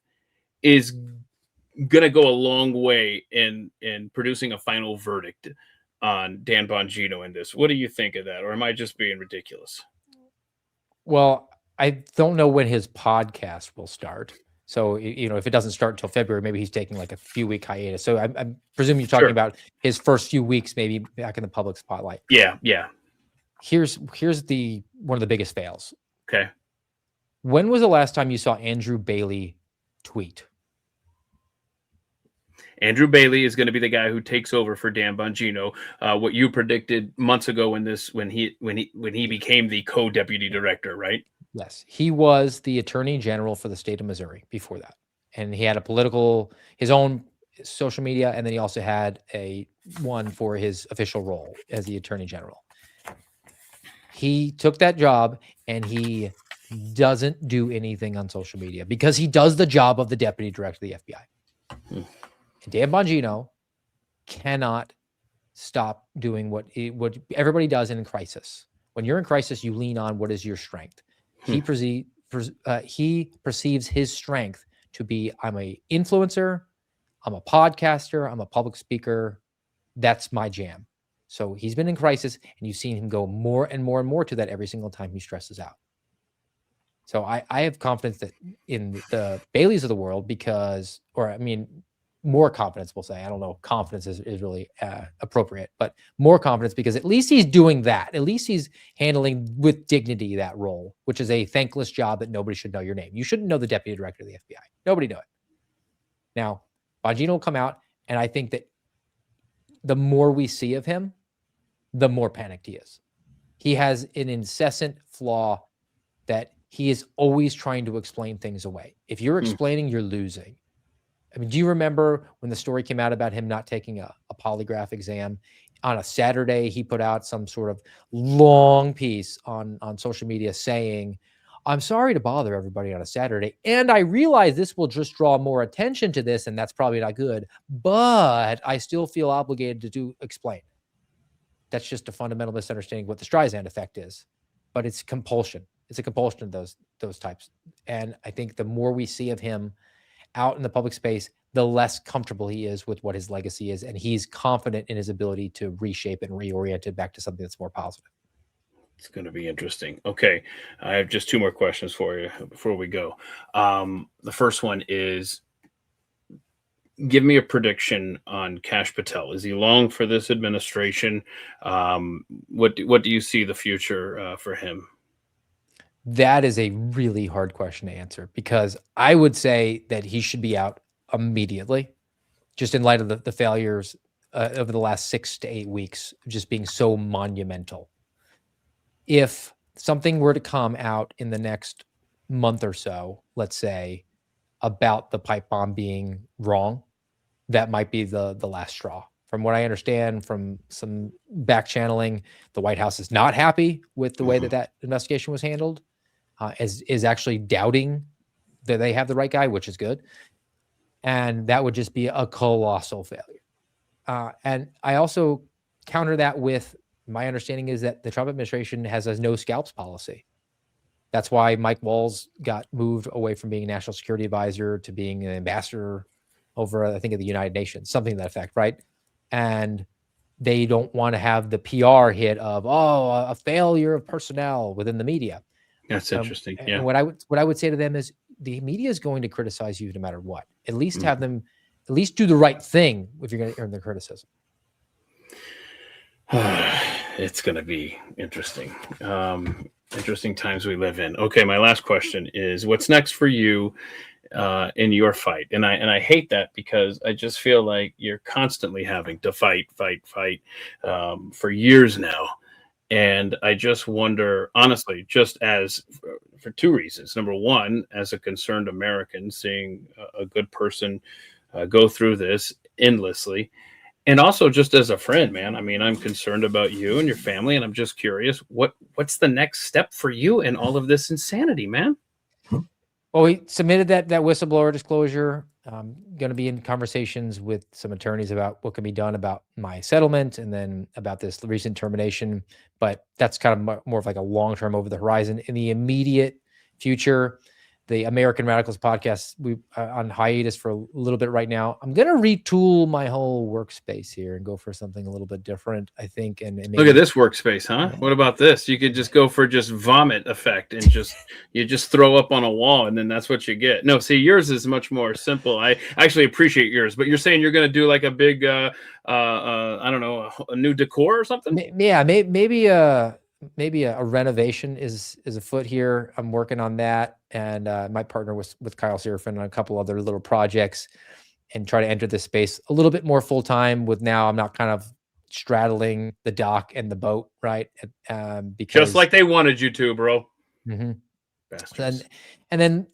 is going to go a long way in producing a final verdict on Dan Bongino in this. What do you think of that? Or am I just being ridiculous? Well, I don't know when his podcast will start. So, if it doesn't start until February, maybe he's taking like a few week hiatus. So I presume you're talking about his first few weeks, maybe back in the public spotlight. Yeah. Here's the one of the biggest fails. Okay. When was the last time you saw Andrew Bailey tweet? Andrew Bailey is going to be the guy who takes over for Dan Bongino. What you predicted months ago when he became the co-deputy director, right? Yes, he was the attorney general for the state of Missouri before that, and he had his own social media, and then he also had one for his official role as the attorney general. He took that job, and he doesn't do anything on social media because he does the job of the deputy director of the FBI. And Dan Bongino cannot stop doing what everybody does in crisis. When you're in crisis, you lean on what is your strength. He perceives his strength to be, I'm an influencer, I'm a podcaster, I'm a public speaker. That's my jam. So he's been in crisis, and you've seen him go more and more and more to that every single time he stresses out. So I have confidence that in the Baileys of the world more confidence, we'll say. I don't know, confidence is really appropriate, but more confidence because at least he's doing that. At least he's handling with dignity that role, which is a thankless job that nobody should know your name. You shouldn't know the deputy director of the FBI. Nobody know it. Now, Bongino will come out, and I think that the more we see of him, the more panicked he is. He has an incessant flaw that he is always trying to explain things away. If you're explaining, you're losing. I mean, do you remember when the story came out about him not taking a polygraph exam? On a Saturday, he put out some sort of long piece on social media saying, I'm sorry to bother everybody on a Saturday, and I realize this will just draw more attention to this, and that's probably not good, but I still feel obligated to explain. That's just a fundamental misunderstanding of what the Streisand effect is, but it's compulsion. It's a compulsion of those types. And I think the more we see of him out in the public space, the less comfortable he is with what his legacy is. And he's confident in his ability to reshape and reorient it back to something that's more positive. It's going to be interesting. Okay. I have just two more questions for you before we go. The first one is, give me a prediction on Kash Patel. Is he long for this administration? What do you see the future for him? That is a really hard question to answer because I would say that he should be out immediately, just in light of the failures over the last 6 to 8 weeks, just being so monumental. If something were to come out in the next month or so, let's say, about the pipe bomb being wrong, that might be the last straw. From what I understand from some back channeling, the White House is not happy with the way that investigation was handled. Is actually doubting that they have the right guy, which is good. And that would just be a colossal failure. And I also counter that with my understanding is that the Trump administration has a no scalps policy. That's why Mike Walls got moved away from being national security advisor to being an ambassador over, I think, at the United Nations, something to that effect, right? And they don't want to have the PR hit of, a failure of personnel within the media. That's interesting. Yeah. And what I would say to them is the media is going to criticize you no matter what. At least have them, at least do the right thing if you're going to earn their criticism. It's going to be interesting. Interesting times we live in. Okay, my last question is, what's next for you in your fight? And I hate that, because I just feel like you're constantly having to fight for years now. And I just wonder, honestly, just as for two reasons. Number one, as a concerned American, seeing a good person go through this endlessly. And also just as a friend, man. I mean, I'm concerned about you and your family, and I'm just curious, what's the next step for you in all of this insanity, man? Well, we submitted that whistleblower disclosure. I'm going to be in conversations with some attorneys about what can be done about my settlement and then about this recent termination. But that's kind of more of like a long-term, over the horizon. In the immediate future, the American Radicals podcast, we on hiatus for a little bit right now. I'm going to retool my whole workspace here and go for something a little bit different, I think. And maybe, look at this workspace, huh? Yeah. What about this? You could just go for just vomit effect and you just throw up on a wall, and then that's what you get. No, see, yours is much more simple. I actually appreciate yours, but you're saying you're going to do like a big, I don't know, a new decor or something? Yeah, maybe a renovation is afoot here. I'm working on that, and might partner with Kyle Serafin on a couple other little projects and try to enter this space a little bit more full time. With now, I'm not kind of straddling the dock and the boat, right? Because just like they wanted you to, bro. Mm-hmm. Bastards. And then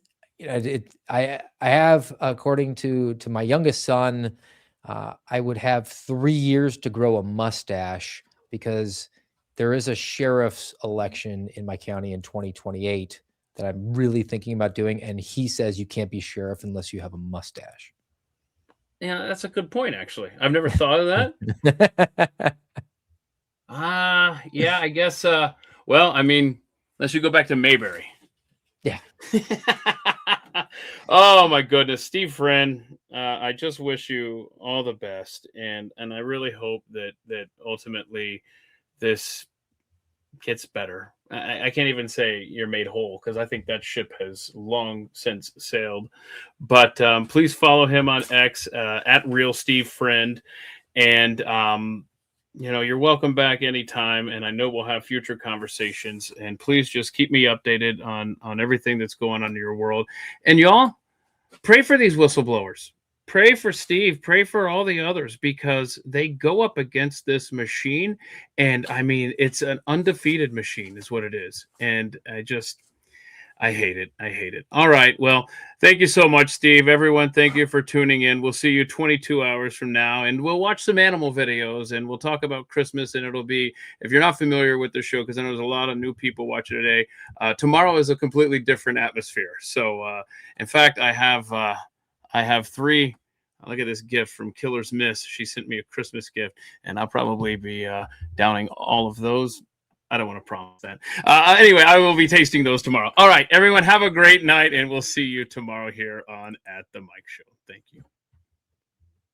I have, according to my youngest son, I would have 3 years to grow a mustache, because there is a sheriff's election in my county in 2028 that I'm really thinking about doing. And he says you can't be sheriff unless you have a mustache. Yeah, that's a good point, actually. I've never thought of that. Yeah, I guess. Well, I mean, unless you go back to Mayberry. Yeah. Oh, my goodness. Steve Friend, I just wish you all the best. And I really hope that ultimately this gets better. I can't even say you're made whole, because I think that ship has long since sailed. But please follow him on X at Real Steve Friend, and you're welcome back anytime. And I know we'll have future conversations. And please just keep me updated on everything that's going on in your world. And y'all, pray for these whistleblowers. Pray for Steve, pray for all the others, because they go up against this machine. And I mean, it's an undefeated machine is what it is. And I hate it. I hate it. All right. Well, thank you so much, Steve. Everyone, thank you for tuning in. We'll see you 22 hours from now, and we'll watch some animal videos, and we'll talk about Christmas. And it'll be, if you're not familiar with the show, because I know there's a lot of new people watching today, tomorrow is a completely different atmosphere. So in fact, I have 3. Look at this gift from Killer's Miss. She sent me a Christmas gift, and I'll probably be downing all of those. I don't want to promise that. Anyway, I will be tasting those tomorrow. All right, everyone, have a great night, and we'll see you tomorrow here on At the Mike Show. Thank you.